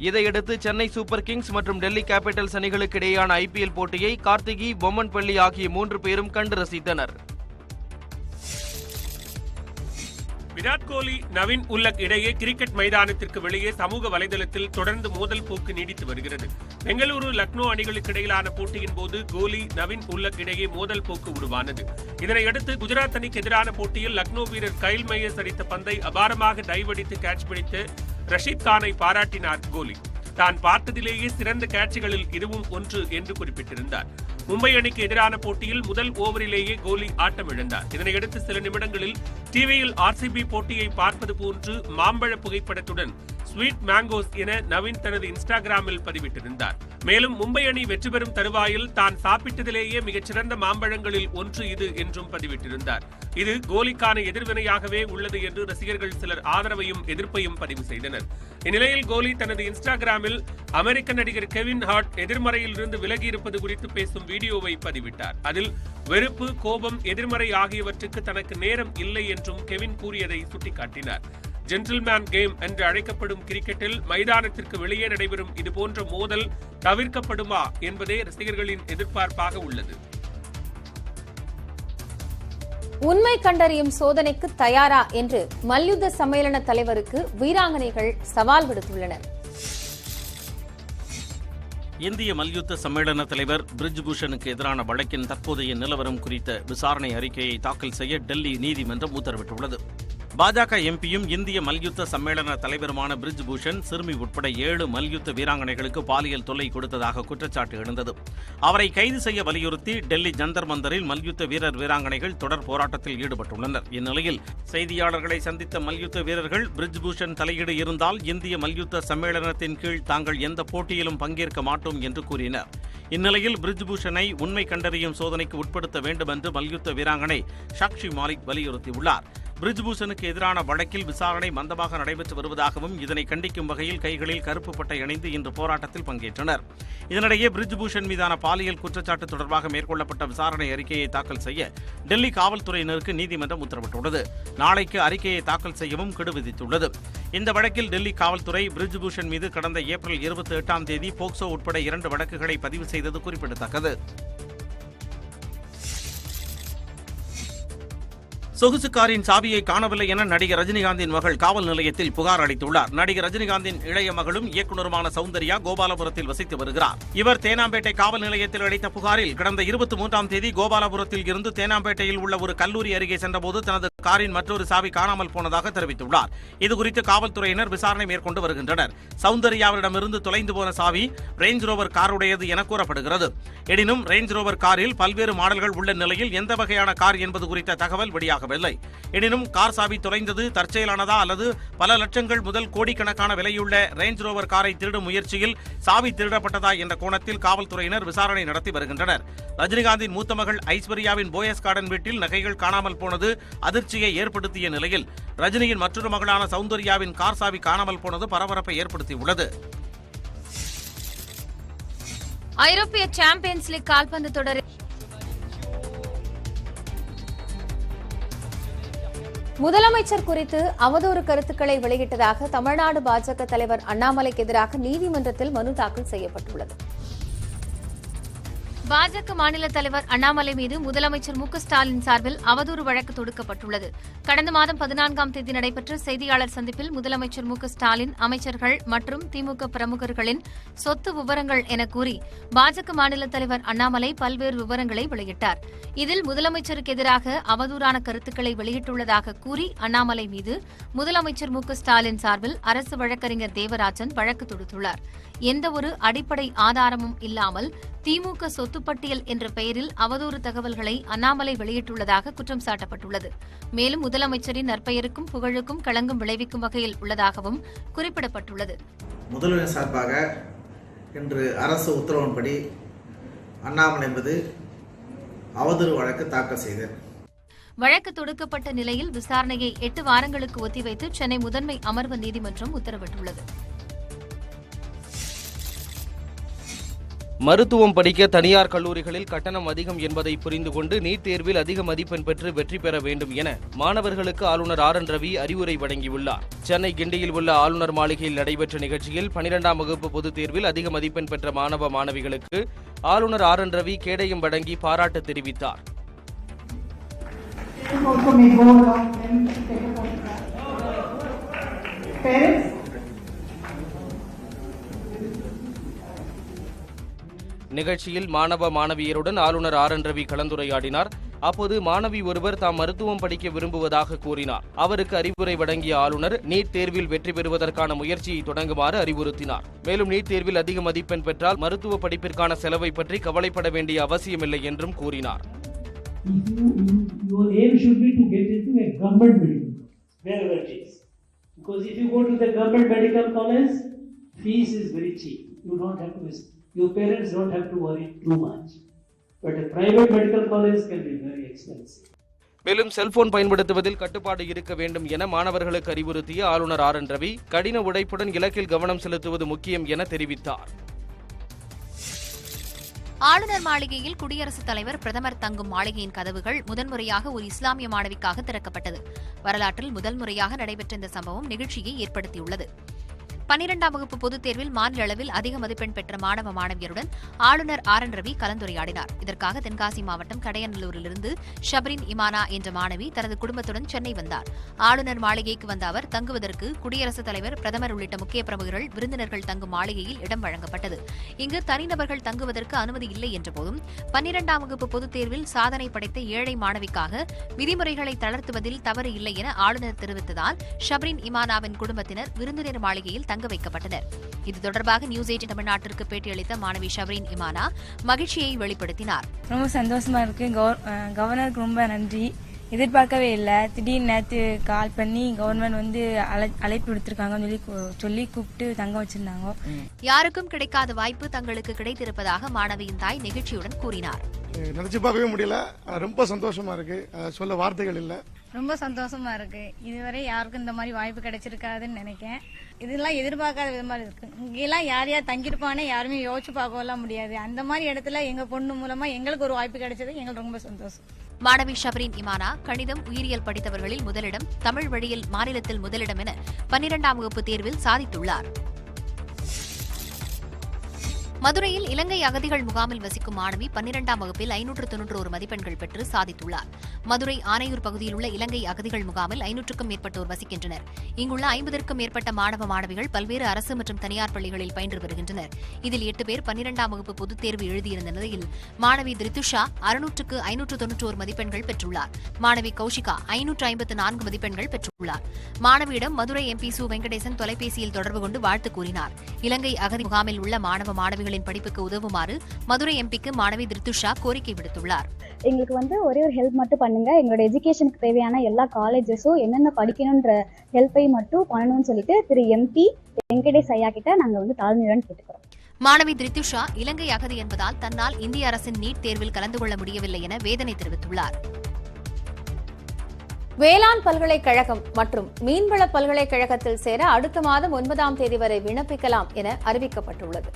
Speaker 2: இதையடுத்து சென்னை சூப்பர் கிங்ஸ் மற்றும் டெல்லி கேபிட்டல்ஸ் அணிகளுக்கு இடையேயான ஐபிஎல் போட்டியை கார்த்திகி, பொம்மன்பள்ளி ஆகிய 3 பேரும் கண்டு ரசித்தனர்.
Speaker 20: விராட் கோலி, நவீன் உல்லக் இடையே கிரிக்கெட் மைதானத்திற்கு வெளியே சமூக வலைதளத்தில் தொடர்ந்து மோதல் போக்கு நீடித்து வருகிறது. பெங்களூரு, லக்னோ அணிகளுக்கு இடையிலான போட்டியின் போது கோலி, நவீன் உல்லக் இடையே மோதல் போக்கு உருவானது. இதனையடுத்து குஜராத் அணிக்கு எதிரான போட்டியில் லக்னோ வீரர் கைல் மையர்ஸ் அடித்த பந்தை அபாரமாக டைவ் அடித்து கேட்ச் பிடித்து ரஷீத் கானை பாராட்டினார் கோலி. தான் பார்த்ததிலேயே சிறந்த கேட்சுகளில் இதுவும் ஒன்று என்று குறிப்பிட்டிருந்தார். மும்பை அணிக்கு எதிரான போட்டியில் முதல் ஓவரிலேயே கோலி ஆட்டம் இழந்தார். இதனையடுத்து சில நிமிடங்களில் டிவியில் ஆர்சிபி போட்டியை பார்ப்பது போன்று மாம்பழ புகைப்படத்துடன் ஸ்வீட் மேங்கோஸ் என நவீன் தனது இன்ஸ்டாகிராமில் பதிவிட்டிருந்தார். மேலும் மும்பை அணி வெற்றி பெறும் தருவாயில் தான் சாப்பிட்டதிலேயே மிகச்சிறந்த மாம்பழங்களில் ஒன்று இது என்றும் பதிவிட்டிருந்தார். இது கோலிக்கான எதிர்வினையாகவே உள்ளது என்று ரசிகர்கள் சிலர் ஆதரவையும் எதிர்ப்பையும் பதிவு செய்தனர். இந்நிலையில் கோலி தனது இன்ஸ்டாகிராமில் அமெரிக்க நடிகர் கெவின் ஹார்ட் எதிர்மறையில் இருந்து விலகி இருப்பது குறித்து பேசும் வீடியோவை பதிவிட்டார். அதில் வெறுப்பு, கோபம், எதிர்மறை ஆகியவற்றுக்கு தனக்கு நேரம் இல்லை என்றும் கெவின் கூறியதை சுட்டிக்காட்டினார். ஜென்டில்மேன் கேம் என்று அழைக்கப்படும் கிரிக்கெட்டில் மைதானத்திற்கு வெளியே நடைபெறும் இதுபோன்ற மோதல் தவிர்க்கப்படுமா என்பதே ரசிகர்களின் எதிர்பார்ப்பாக உள்ளது.
Speaker 7: உண்மை கண்டறியும் சோதனைக்கு தயாரா என்று மல்யுத்த சம்மேளன தலைவருக்கு வீராங்கனைகள் சவால் விடுத்துள்ளனர்.
Speaker 17: இந்திய மல்யுத்த சம்மேளன தலைவர் பிரிஜ் பூஷனுக்கு எதிரான வழக்கின் தற்போதைய நிலவரம் குறித்த விசாரணை அறிக்கையை தாக்கல் செய்ய டெல்லி நீதிமன்றம் உத்தரவிட்டுள்ளது. பாஜக எம்பியும் இந்திய மல்யுத்த சம்மேளன தலைவருமான பிரிஜ் பூஷன் சிறுமி உட்பட 7 மல்யுத்த வீராங்கனைகளுக்கு பாலியல் தொல்லை கொடுத்ததாக குற்றச்சாட்டு எழுந்தது. அவரை கைது செய்ய வலியுறுத்தி டெல்லி ஜந்தர் மந்தரில் மல்யுத்த வீரர் வீராங்கனைகள் தொடர் போராட்டத்தில் ஈடுபட்டுள்ளனர். இந்நிலையில் செய்தியாளர்களை சந்தித்த மல்யுத்த வீரர்கள் பிரிஜ் பூஷன் தலையீடு இருந்தால் இந்திய மல்யுத்த சம்மேளனத்தின் கீழ் தாங்கள் எந்த போட்டியிலும் பங்கேற்க மாட்டோம் என்று கூறினர். இந்நிலையில் பிரிஜ் பூஷனை உண்மை கண்டறியும் சோதனைக்கு உட்படுத்த வேண்டும் என்று மல்யுத்த வீராங்கனை சாக்ஷி மாலிக் வலியுறுத்தியுள்ளார். பிரிஜ் பூஷனுக்கு எதிரான வழக்கில் விசாரணை மந்தமாக நடைபெற்று வருவதாகவும் இதனை கண்டிக்கும் வகையில் கைகளில் கருப்பு பட்டை அணிந்து இன்று போராட்டத்தில் பங்கேற்றனர். இதனிடையே பிரிஜ் பூஷன் மீதான பாலியல் குற்றச்சாட்டு தொடர்பாக மேற்கொள்ளப்பட்ட விசாரணை அறிக்கையை தாக்கல் செய்ய டெல்லி காவல்துறையினருக்கு நீதிமன்றம் உத்தரவிட்டுள்ளது. நாளைக்கு அறிக்கையை தாக்கல் செய்யவும் கெடு விதித்துள்ளது. இந்த வழக்கில் டெல்லி காவல்துறை பிரிஜ் பூஷன் மீது கடந்த ஏப்ரல் 28ஆம் தேதி போக்சோ உட்பட 2 வழக்குகளை பதிவு செய்தது குறிப்பிடத்தக்கது. சொகுசு காரின் சாவியை காணவில்லை என நடிகர் ரஜினிகாந்தின் மகள் காவல் நிலையத்தில் புகார் அளித்துள்ளார். நடிகர் ரஜினிகாந்தின் இளைய மகளும் இயக்குநருமான சௌந்தர்யா கோபாலபுரத்தில் வசித்து வருகிறார். இவர் தேனாம்பேட்டை காவல் நிலையத்தில் அளித்த புகாரில் கடந்த 23ஆம் தேதி கோபாலபுரத்தில் இருந்து தேனாம்பேட்டையில் உள்ள ஒரு கல்லூரி அருகே சென்றபோது தனது காரின் மற்றொரு சாவி காணாமல் போனதாக தெரிவித்துள்ளார். இதுகுறித்து காவல்துறையினர் விசாரணை மேற்கொண்டு வருகின்றனர். சௌந்தர்யாவிடமிருந்து தொலைந்து போன சாவி ரேஞ்ச் ரோவர் காருடையது என கூறப்படுகிறது. எனினும் ரேஞ்ச் ரோவர் காரில் பல்வேறு மாடல்கள் உள்ள நிலையில் எந்த வகையான கார் என்பது குறித்த தகவல் வெளியாக எனினும் கார் சாவி தொலைந்தது தற்செயலானதா அல்லது பல லட்சங்கள் முதல் கோடிக்கணக்கான விலையுள்ள ரேஞ்ச் ரோவர் காரை திருடும் முயற்சியில் சாவி திருடப்பட்டதா என்ற கோணத்தில் காவல்துறையினர் விசாரணை நடத்தி வருகின்றனர். ரஜினிகாந்தின் மூத்த மகள் ஐஸ்வர்யாவின் போயஸ் கார்டன் வீட்டில் நகைகள் காணாமல் போனது அதிர்ச்சியை ஏற்படுத்திய நிலையில் ரஜினியின் மற்றொரு மகளான சௌந்தர்யாவின் கார் சாவி காணாமல் போனது பரபரப்பை ஏற்படுத்தியுள்ளது.
Speaker 1: ஐரோப்பிய சாம்பியன்ஸ் லீக் கால்பந்து தொடரில்
Speaker 7: முதலமைச்சர் குறித்து அவதூறு கருத்துக்களை வெளியிட்டதாக தமிழ்நாடு பாஜக தலைவர் அண்ணாமலைக்கு எதிராக நீதிமன்றத்தில் மனு தாக்கல் செய்யப்பட்டுள்ளது.
Speaker 1: பாஜக மாநில தலைவர் அண்ணாமலை மீது முதலமைச்சர் மு க ஸ்டாலின் சார்பில் அவதூறு வழக்கு தொடுக்கப்பட்டுள்ளது. கடந்த மாதம் 14ஆம் தேதி நடைபெற்ற செய்தியாளர் சந்திப்பில் முதலமைச்சர் மு க ஸ்டாலின் அமைச்சர்கள் மற்றும் திமுக பிரமுகர்களின் சொத்து விவரங்கள் என கூறி பாஜக மாநில தலைவர் அண்ணாமலை பல்வேறு விவரங்களை வெளியிட்டார். இதில் முதலமைச்சருக்கு எதிராக அவதூறான கருத்துக்களை வெளியிட்டுள்ளதாக கூறி அண்ணாமலை மீது முதலமைச்சர் மு க ஸ்டாலின் சார்பில் அரசு வழக்கறிஞர் தேவராஜன் வழக்கு தொடுத்துள்ளார். எந்தவொரு அடிப்படை ஆதாரமும் இல்லாமல் திமுக சொத்துப்பட்டியல் என்ற பெயரில் அவதூறு தகவல்களை அண்ணாமலை வெளியிட்டுள்ளதாக குற்றம் சாட்டப்பட்டுள்ளது. மேலும் முதலமைச்சரின் நற்பெயருக்கும் புகழுக்கும் களங்கம் விளைவிக்கும் வகையில் உள்ளதாகவும் குறிப்பிடப்பட்டுள்ளது.
Speaker 21: முதல்வர் சார்பாக இன்று அரசு உத்தரவின்படி அண்ணாமலை என்பது அவதூறு வழக்கு தாக்கல் செய்தார்.
Speaker 1: வழக்கு தொடுக்கப்பட்ட நிலையில் விசாரணையை 8 வாரங்களுக்கு ஒத்திவைத்து சென்னை முதன்மை அமர்வு நீதிமன்றம் உத்தரவிட்டுள்ளது.
Speaker 2: மருத்துவம் படிக்க தனியார் கல்லூரிகளில் கட்டணம் அதிகம் என்பதை புரிந்து கொண்டு நீட் தேர்வில் அதிக மதிப்பெண் பெற்று வெற்றி பெற வேண்டும் என மாணவர்களுக்கு ஆளுநர் RN ரவி அறிவுரை வழங்கியுள்ளார். சென்னை கிண்டியில் உள்ள ஆளுநர் மாளிகையில் நடைபெற்ற நிகழ்ச்சியில் 12ஆம் வகுப்பு பொதுத் தேர்வில் அதிக மதிப்பெண் பெற்ற மாணவ மாணவிகளுக்கு ஆளுநர் RN ரவி கேடயம் வழங்கி பாராட்டு தெரிவித்தார். நிகழ்ச்சியில் மாணவ மாணவியருடன் ஆளுநர் RN ரவி கலந்துரையாடினார். அப்போது மாணவி ஒருவர் தாம் மருத்துவம் படிக்க விரும்புவதாக கூறினார். அவருக்கு அறிவுரை வழங்கிய ஆளுநர் நீட் தேர்வில் வெற்றி பெறுவதற்கான முயற்சியை தொடங்குமாறு அறிவுறுத்தினார். மேலும் நீட் தேர்வில் அதிக மதிப்பெண் பெற்றால் மருத்துவ படிப்பிற்கான செலவை பற்றி கவலைப்பட வேண்டிய அவசியமில்லை என்றும் கூறினார்.
Speaker 22: Your parents don't have to worry too much. But a private medical college can be very expensive.
Speaker 2: மேலும் செல்போன் பயன்படுத்துவதில் கட்டுப்பாடு இருக்க வேண்டும் என மாணவர்களுக்கு அறிவுறுத்திய ஆளுநர் RN ரவி கடின உழைப்புடன் இலக்கில் கவனம் செலுத்துவது முக்கியம் என தெரிவித்தார்.
Speaker 15: ஆளுநர் மாளிகையில் குடியரசுத் தலைவர் பிரதமர் தங்கும் மாளிகையின் கதவுகள் முதன்முறையாக ஒரு இஸ்லாமிய மாணவிக்காக திறக்கப்பட்டது. வரலாற்றில் முதல் முறையாக நடைபெற்ற இந்த சம்பவம் நிகழ்ச்சியை ஏற்படுத்தியுள்ளது. 12ஆம் வகுப்பு பொதுத் தேர்வில் மாநில அளவில் அதிக மதிப்பெண் பெற்ற மாணவ மாணவியருடன் ஆளுநர் RN ரவி கலந்துரையாடினார். இதற்காக தென்காசி மாவட்டம் கடையநல்லூரிலிருந்து ஷப்ரின் இமானா என்ற மாணவி தனது குடும்பத்துடன் சென்னை வந்தார். ஆளுநர் மாளிகைக்கு வந்த அவர் தங்குவதற்கு குடியரசுத் தலைவர், பிரதமர் உள்ளிட்ட முக்கிய பிரமுகர்கள், விருந்தினர்கள் தங்கும் மாளிகையில் இடம் வழங்கப்பட்டது. இங்கு தனிநபர்கள் தங்குவதற்கு அனுமதி இல்லை என்றபோதும் 12ஆம் வகுப்பு பொதுத் தேர்வில் சாதனை படைத்த ஏழை மாணவிக்காக விதிமுறைகளை தளர்த்துவதில் தவறு இல்லை என ஆளுநர் தெரிவித்ததால் ஷப்ரின் இமானாவின் குடும்பத்தினர் விருந்தினர் மாளிகையில் தங்க வைக்கப்பட்டனர். இது தொடர்பாக நியூஸ் 18 தமிழ்நாட்டிற்கு பேட்டியளித்த மாணவி ஷப்ரின் இமானா மகிழ்ச்சியை வெளிப்படுத்தினார்.
Speaker 5: ரொம்ப சந்தோஷமா இருக்கு. கவர்னருக்கு ரொம்ப நன்றி. எதிர்பார்க்கவே இல்லை. திடீர்னு நேற்று கால் பண்ணி கவர்மெண்ட் வந்து அழைப்பு விடுத்திருக்காங்கன்னு சொல்லி கூப்பிட்டு தங்க வச்சிருந்தாங்க.
Speaker 15: யாருக்கும் கிடைக்காத வாய்ப்பு தங்களுக்கு கிடைத்திருப்பதாக மாணவியின் தாய் நெகிழ்ச்சியுடன் கூறினார்.
Speaker 6: நினைச்சு பார்க்கவே முடியல. ரொம்ப சந்தோஷமா இருக்கு. சொல்ல வார்த்தைகள் இல்ல.
Speaker 5: ரொம்ப சந்தோஷமா இருக்கு. இதுவரை யாருக்கும் இந்த மாதிரி வாய்ப்பு கிடைச்சிருக்காதுன்னு நினைக்கிறேன். இதெல்லாம் எதிர்பார்க்காத விதமா இருக்கு. இங்கெல்லாம் யார் யார் தங்கியிருப்பானே யாருமே யோசிச்சு பார்க்கலாம் முடியாது. அந்த மாதிரி இடத்துல எங்க பொண்ணு மூலமா எங்களுக்கு ஒரு வாய்ப்பு கிடைச்சது எங்களுக்கு ரொம்ப சந்தோஷம்.
Speaker 15: மாணவி ஷப்ரின் இமானா கணிதம், உயிரியல் படித்தவர்களில் முதலிடம், தமிழ் வழியில் மாநிலத்தில் முதலிடம் என 12ஆம் வகுப்பு தேர்வில் சாதித்துள்ளார். மதுரையில் இலங்கை அகதிகள் முகாமில் வசிக்கும் மாணவி 12ஆம் வகுப்பில் 591 மதிப்பெண்கள் பெற்று சாதித்துள்ளார். மதுரை ஆனையூர் பகுதியில் உள்ள இலங்கை அகதிகள் முகாமில் 500க்கும் மேற்பட்டோர் வசிக்கின்றனர். இங்குள்ள 50க்கும் மேற்பட்ட மாணவ மாணவிகள் பல்வேறு அரசு மற்றும் தனியார் பள்ளிகளில் பயின்று வருகின்றனர். இதில் 8 பேர் 12ஆம் வகுப்பு பொதுத் தேர்வு எழுதியிருந்த நிலையில் மாணவி திரித்துஷா 600க்கு 591 மதிப்பெண்கள் பெற்றுள்ளார். மாணவி கௌஷிகா 554 மதிப்பெண்கள் பெற்றுள்ளார். மாணவியிடம் மதுரை MP சு வெங்கடேசன் தொலைபேசியில் தொடர்பு கொண்டு வாழ்த்து கூறினார். இலங்கை அகதி முகாமில் உள்ள மாணவ மாணவிகளின் படிப்புக்கு உதவுமாறு மதுரை எம்பிக்கு மாணவி திரித்துஷா கோரிக்கை விடுத்துள்ளார்.
Speaker 23: எங்களுக்கு வந்து ஒரே ஒரு ஹெல்ப் மட்டும் பண்ணுங்க. எங்களோட எஜுகேஷனுக்கு தேவையான எல்லா காலேஜஸும் என்னென்ன படிக்கணும்ன்ற ஹெல்ப்பை மட்டும் பண்ணணும்னு சொல்லிட்டு திரு MP வெங்கடேஷ் ஐயா கிட்ட நாங்க வந்து தாழ்மையுடன் கேட்டுக்கிறோம்.
Speaker 15: மாணவி திரித்துஷா இலங்கை அகதி என்பதால் தன்னால் இந்திய அரசின் நீட் தேர்வில் கலந்து கொள்ள முடியவில்லை என வேதனை தெரிவித்துள்ளார்.
Speaker 7: வேளாண் பல்கலைக்கழகம் மற்றும் மீன்வள பல்கலைக்கழகத்தில் சேர அடுத்த மாதம் 9ஆம் தேதி வரை விண்ணப்பிக்கலாம் என அறிவிக்கப்பட்டுள்ளது.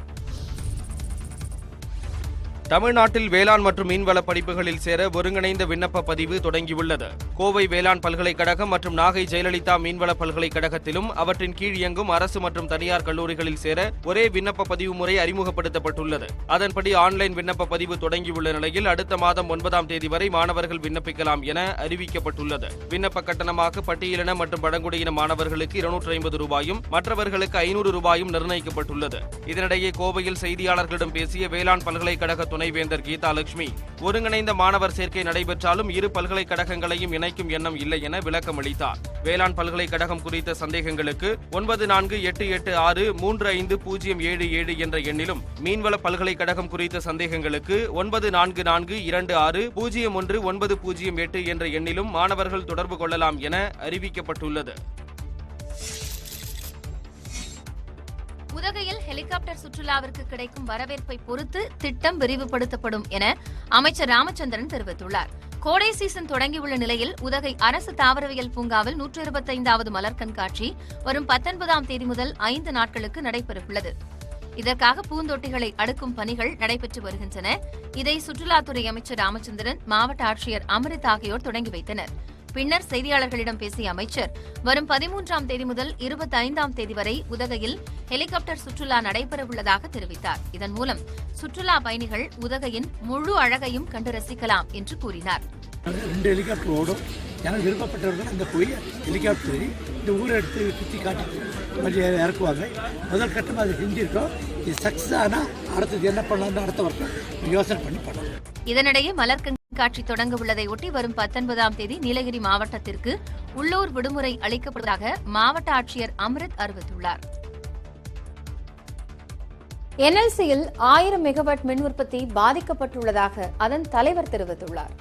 Speaker 2: தமிழ்நாட்டில் வேளாண் மற்றும் மீன்வள படிப்புகளில் சேர ஒருங்கிணைந்த விண்ணப்ப பதிவு தொடங்கியுள்ளது. கோவை வேளாண் பல்கலைக்கழகம் மற்றும் நாகை ஜெயலலிதா மீன்வள பல்கலைக்கழகத்திலும் அவற்றின் கீழ் இயங்கும் அரசு மற்றும் தனியார் கல்லூரிகளில் சேர ஒரே விண்ணப்ப பதிவு முறை அறிமுகப்படுத்தப்பட்டுள்ளது. அதன்படி ஆன்லைன் விண்ணப்ப பதிவு தொடங்கியுள்ள நிலையில் அடுத்த மாதம் 9ஆம் தேதி வரை மாணவர்கள் விண்ணப்பிக்கலாம் என அறிவிக்கப்பட்டுள்ளது. விண்ணப்ப கட்டணமாக பட்டியலின மற்றும் பழங்குடியின மாணவர்களுக்கு 250 ரூபாயும் மற்றவர்களுக்கு 500 ரூபாயும் நிர்ணயிக்கப்பட்டுள்ளது. இதனிடையே கோவையில் செய்தியாளர்களிடம் பேசிய வேளாண் பல்கலைக்கழக துணைவேந்தர் கீதா லட்சுமி, ஒருங்கிணைந்த மாணவர் சேர்க்கை நடைபெற்றாலும் இரு பல்கலைக்கழகங்களையும் இணைக்கும் எண்ணம் இல்லை என விளக்கம் அளித்தார். வேளாண் பல்கலைக்கழகம் குறித்த சந்தேகங்களுக்கு 9488635077 என்ற எண்ணிலும், மீன்வள பல்கலைக்கழகம் குறித்த சந்தேகங்களுக்கு 9442201908 என்ற எண்ணிலும் மாணவர்கள் தொடர்பு கொள்ளலாம் என அறிவிக்கப்பட்டுள்ளது.
Speaker 1: உதகையில் ஹெலிகாப்டர் சுற்றுலாவிற்கு கிடைக்கும் வரவேற்பை பொறுத்து திட்டம் விரிவுபடுத்தப்படும் என அமைச்சர் ராமச்சந்திரன் தெரிவித்துள்ளார். கோடை சீசன் தொடங்கியுள்ள நிலையில் உதகை அரசு தாவரவியல் பூங்காவில் 125வது மலர் கண்காட்சி வரும் 19ஆம் தேதி முதல் 5 நாட்களுக்கு நடைபெறவுள்ளது. இதற்காக பூந்தொட்டிகளை அடுக்கும் பணிகள் நடைபெற்று வருகின்றன. இதை சுற்றுலாத்துறை அமைச்சர் ராமச்சந்திரன், மாவட்ட ஆட்சியர் அமிர்த் ஆகியோர் தொடங்கி வைத்தனர். பின்னர் செய்தியாளர்களிடம் பேசிய அமைச்சர், வரும் 13ஆம் தேதி முதல் 25ஆம் தேதி வரை உதகையில் ஹெலிகாப்டர் சுற்றுலா நடைபெறவுள்ளதாக தெரிவித்தார். இதன் மூலம் சுற்றுலா பயணிகள் உதகையின் முழு அழகையும் கண்டு ரசிக்கலாம் என்று கூறினார்.
Speaker 24: 2 ஹெலிகாப்டர் ஓடும். எனக்கு விருப்பப்பட்டவர்கள் அங்கே போய் ஹெலிகாப்டர் இந்த ஊரை எடுத்து சுற்றி காட்டி இறக்குவாங்க. முதல் கட்டமாக அதை செஞ்சிருக்கோம். இது சக்ஸஸ் ஆனால் அடுத்தது என்ன பண்ணலாம்னு அடுத்த வருஷம் யோசனை பண்ணி பண்ணலாம்.
Speaker 1: இதனிடையே மலர் கண்காட்சி தொடங்க உள்ளதை ஒட்டி வரும் 19ஆம் தேதி நீலகிரி மாவட்டத்திற்கு உள்ளூர் விடுமுறை அளிக்கப்படுவதாக மாவட்ட ஆட்சியர் அமிர்த் அறிவித்துள்ளார்.
Speaker 7: NLCயில் 1000 மெகாவாட் மின் உற்பத்தி பாதிக்கப்பட்டுள்ளதாக அதன் தலைவர் தெரிவித்துள்ளார்.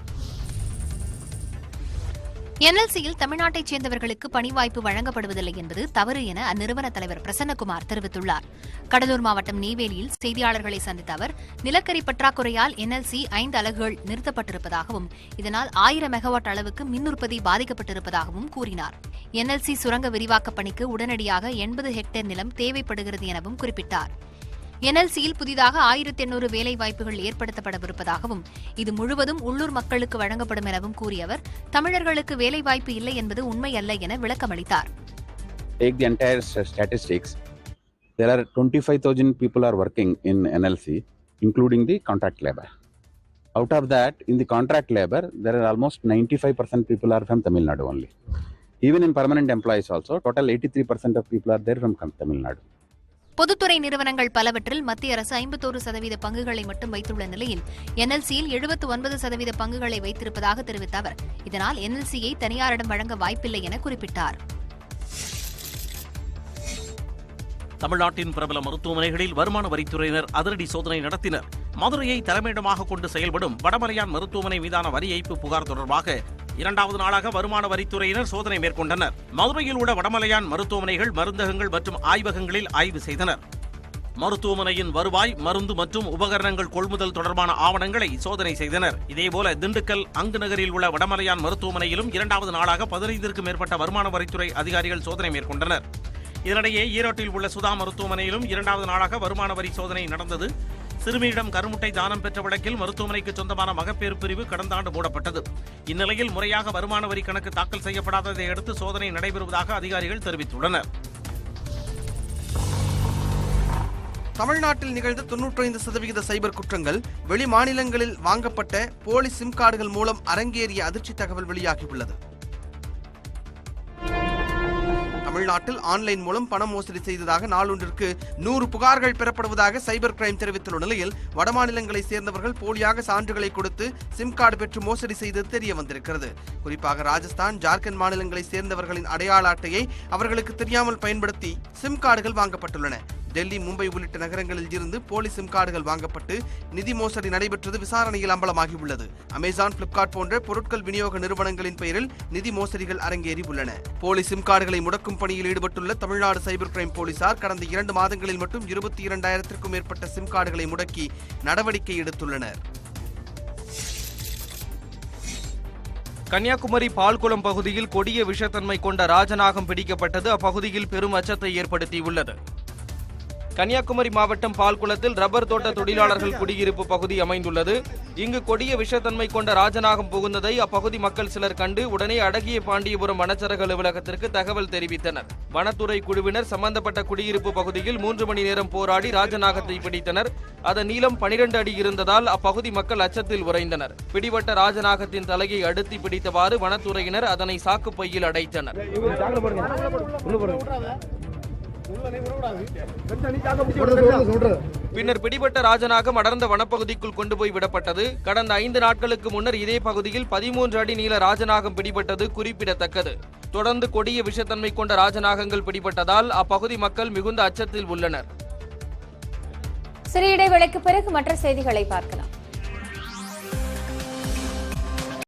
Speaker 15: NLCயில் தமிழ்நாட்டைச் சேர்ந்தவர்களுக்கு பணி வாய்ப்பு வழங்கப்படுவதில்லை என்பது தவறு என அந்நிறுவன தலைவர் பிரசன்னகுமார் தெரிவித்துள்ளார். கடலூர் மாவட்டம் நெய்வேலியில் செய்தியாளர்களை சந்தித்த அவர், நிலக்கரி பற்றாக்குறையால் NLC 5 அலகுகள் நிறுத்தப்பட்டிருப்பதாகவும் இதனால் 1000 மெகாவாட் அளவுக்கு மின் உற்பத்தி பாதிக்கப்பட்டிருப்பதாகவும் கூறினார். NLC சுரங்க விரிவாக்கப் பணிக்கு உடனடியாக 80 ஹெக்டேர் நிலம் தேவைப்படுகிறது எனவும் குறிப்பிட்டார். NLCயில் புதிதாக 1800 வேலை வாய்ப்புகள் ஏற்படுத்தப்படவிருப்பதாகவும் இது முழுவதும் உள்ளூர் மக்களுக்கு வழங்கப்படும் எனவும் கூறிய அவர், தமிழர்களுக்கு வேலை வாய்ப்பு இல்லை என்பது உண்மை அல்ல என விளக்கமளித்தார்.
Speaker 25: Take the entire statistics.
Speaker 3: there are 25,000 people are working in NLC, including the contract labor. Out of that, in the contract labor, there are almost 95% people are from Tamil Nadu only. Even in permanent employees also, total 83% of people are there from Tamil Nadu.
Speaker 15: பொதுத்துறை நிறுவனங்கள் பலவற்றில் மத்திய அரசு 51% பங்குகளை மட்டும் வைத்துள்ள நிலையில் என்எல்சியில் 79% பங்குகளை வைத்திருப்பதாக தெரிவித்த அவர், இதனால் என்எல்சியை தனியாரிடம் வழங்க வாய்ப்பில்லை என குறிப்பிட்டார்.
Speaker 17: தமிழ்நாட்டின் பிரபல மருத்துவமனைகளில் வருமான வரித்துறையினர் அதிரடி சோதனை நடத்தினர். மதுரையை தலைமையிடமாக கொண்டு செயல்படும் வடமலையான் மருத்துவமனை மீதான வரி ஏய்ப்பு புகார் தொடர்பாக 2வது நாளாக வருமான வரித்துறையினர் சோதனை மேற்கொண்டனர். மதுரையில் உள்ள வடமலையான் மருத்துவமனைகள், மருந்தகங்கள் மற்றும் ஆய்வகங்களில் ஆய்வு செய்தனர். மருத்துவமனையின் வருவாய், மருந்து மற்றும் உபகரணங்கள் கொள்முதல் தொடர்பான ஆவணங்களை சோதனை செய்தனர். இதேபோல திண்டுக்கல் அங்கு நகரில் உள்ள வடமலையான் மருத்துவமனையிலும் 2வது நாளாக 15ற்கும் மேற்பட்ட வருமான வரித்துறை அதிகாரிகள் சோதனை மேற்கொண்டனர். இதனிடையே ஈரோட்டில் உள்ள சுதா மருத்துவமனையிலும் 2வது நாளாக வருமான வரி சோதனை நடந்தது. சிறுமியிடம் கருமுட்டை தானம் பெற்ற வழக்கில் மருத்துவமனைக்கு சொந்தமான மகப்பேறு பிரிவு கடந்த ஆண்டு மூடப்பட்டது. இந்நிலையில் முறையாக வருமான வரி கணக்கு தாக்கல் செய்யப்படாததை அடுத்து சோதனை நடைபெறுவதாக அதிகாரிகள் தெரிவித்துள்ளனர்.
Speaker 4: தமிழ்நாட்டில் நிகழ்ந்த 95% சைபர் குற்றங்கள் வெளி மாநிலங்களில் வாங்கப்பட்ட போலி சிம் கார்டுகள் மூலம் அரங்கேறிய அதிர்ச்சி தகவல் வெளியாகியுள்ளது. தமிழ்நாட்டில் ஆன்லைன் மூலம் பண மோசடி செய்ததாக நாளொன்றிற்கு 100 புகார்கள் பெறப்படுவதாக சைபர் கிரைம் தெரிவித்துள்ள நிலையில் வடமாநிலங்களை சேர்ந்தவர்கள் போலியாக சான்றுகளை கொடுத்து சிம் கார்டு பெற்று மோசடி செய்தது தெரிய வந்திருக்கிறது. குறிப்பாக ராஜஸ்தான், ஜார்க்கண்ட் மாநிலங்களை சேர்ந்தவர்களின் அடையாள அட்டையை அவர்களுக்கு தெரியாமல் பயன்படுத்தி சிம் கார்டுகள் வாங்கப்பட்டுள்ளன. டெல்லி, மும்பை உள்ளிட்ட நகரங்களில் இருந்து போலி சிம் கார்டுகள் வாங்கப்பட்டு நிதி மோசடி நடைபெற்றது விசாரணையில் அம்பலமாகியுள்ளது. அமேசான், பிளிப்கார்ட் போன்ற பொருட்கள் விநியோக நிறுவனங்களின் பெயரில் நிதி மோசடிகள் அரங்கேறி உள்ளன. போலி சிம் கார்டுகளை முடக்கும் பணியில் ஈடுபட்டுள்ள தமிழ்நாடு சைபர் கிரைம் போலீசார் கடந்த 2 மாதங்களில் மட்டும் 22,000ற்கும் மேற்பட்ட சிம் கார்டுகளை முடக்கி நடவடிக்கை எடுத்துள்ளனர்.
Speaker 2: கன்னியாகுமரி பால்குளம் பகுதியில் கொடிய விஷத்தன்மை கொண்ட ராஜநாகம் பிடிக்கப்பட்டது அப்பகுதியில் பெரும் அச்சத்தை ஏற்படுத்தியுள்ளது. கன்னியாகுமரி மாவட்டம் பால்குளத்தில் ரப்பர் தோட்ட தொழிலாளர்கள் குடியிருப்பு பகுதி அமைந்துள்ளது. இங்கு கொடிய விஷத்தன்மை கொண்ட ராஜநாகம் புகுந்ததை அப்பகுதி மக்கள் சிலர் கண்டு உடனே அடகிய பாண்டியபுரம் வனச்சரக அலுவலகத்திற்கு தகவல் தெரிவித்தனர். வனத்துறை குழுவினர் சம்பந்தப்பட்ட குடியிருப்பு பகுதியில் 3 மணி நேரம் போராடி ராஜநாகத்தை பிடித்தனர். அதன் நீளம் 12 அடி இருந்ததால் அப்பகுதி மக்கள் அச்சத்தில் உறைந்தனர். பிடிபட்ட ராஜநாகத்தின் தலையை அழுத்தி பிடித்தவாறு வனத்துறையினர் அதனை சாக்கு பையில் அடைத்தனர். பின்னர் பிடிபட்ட ராஜநாகம் அடர்ந்த வனப்பகுதிக்குள் கொண்டு போய் விடப்பட்டது. கடந்த 5 நாட்களுக்கு முன்னர் இதே பகுதியில் 13 அடி நீள ராஜநாகம் பிடிபட்டது குறிப்பிடத்தக்கது. தொடர்ந்து கொடிய விஷத்தன்மை கொண்ட ராஜநாகங்கள் பிடிபட்டதால் அப்பகுதி மக்கள் மிகுந்த அச்சத்தில் உள்ளனர்.
Speaker 7: சிறிய இடைவேளைக்கு பிறகு மற்ற செய்திகளை பார்க்கலாம்.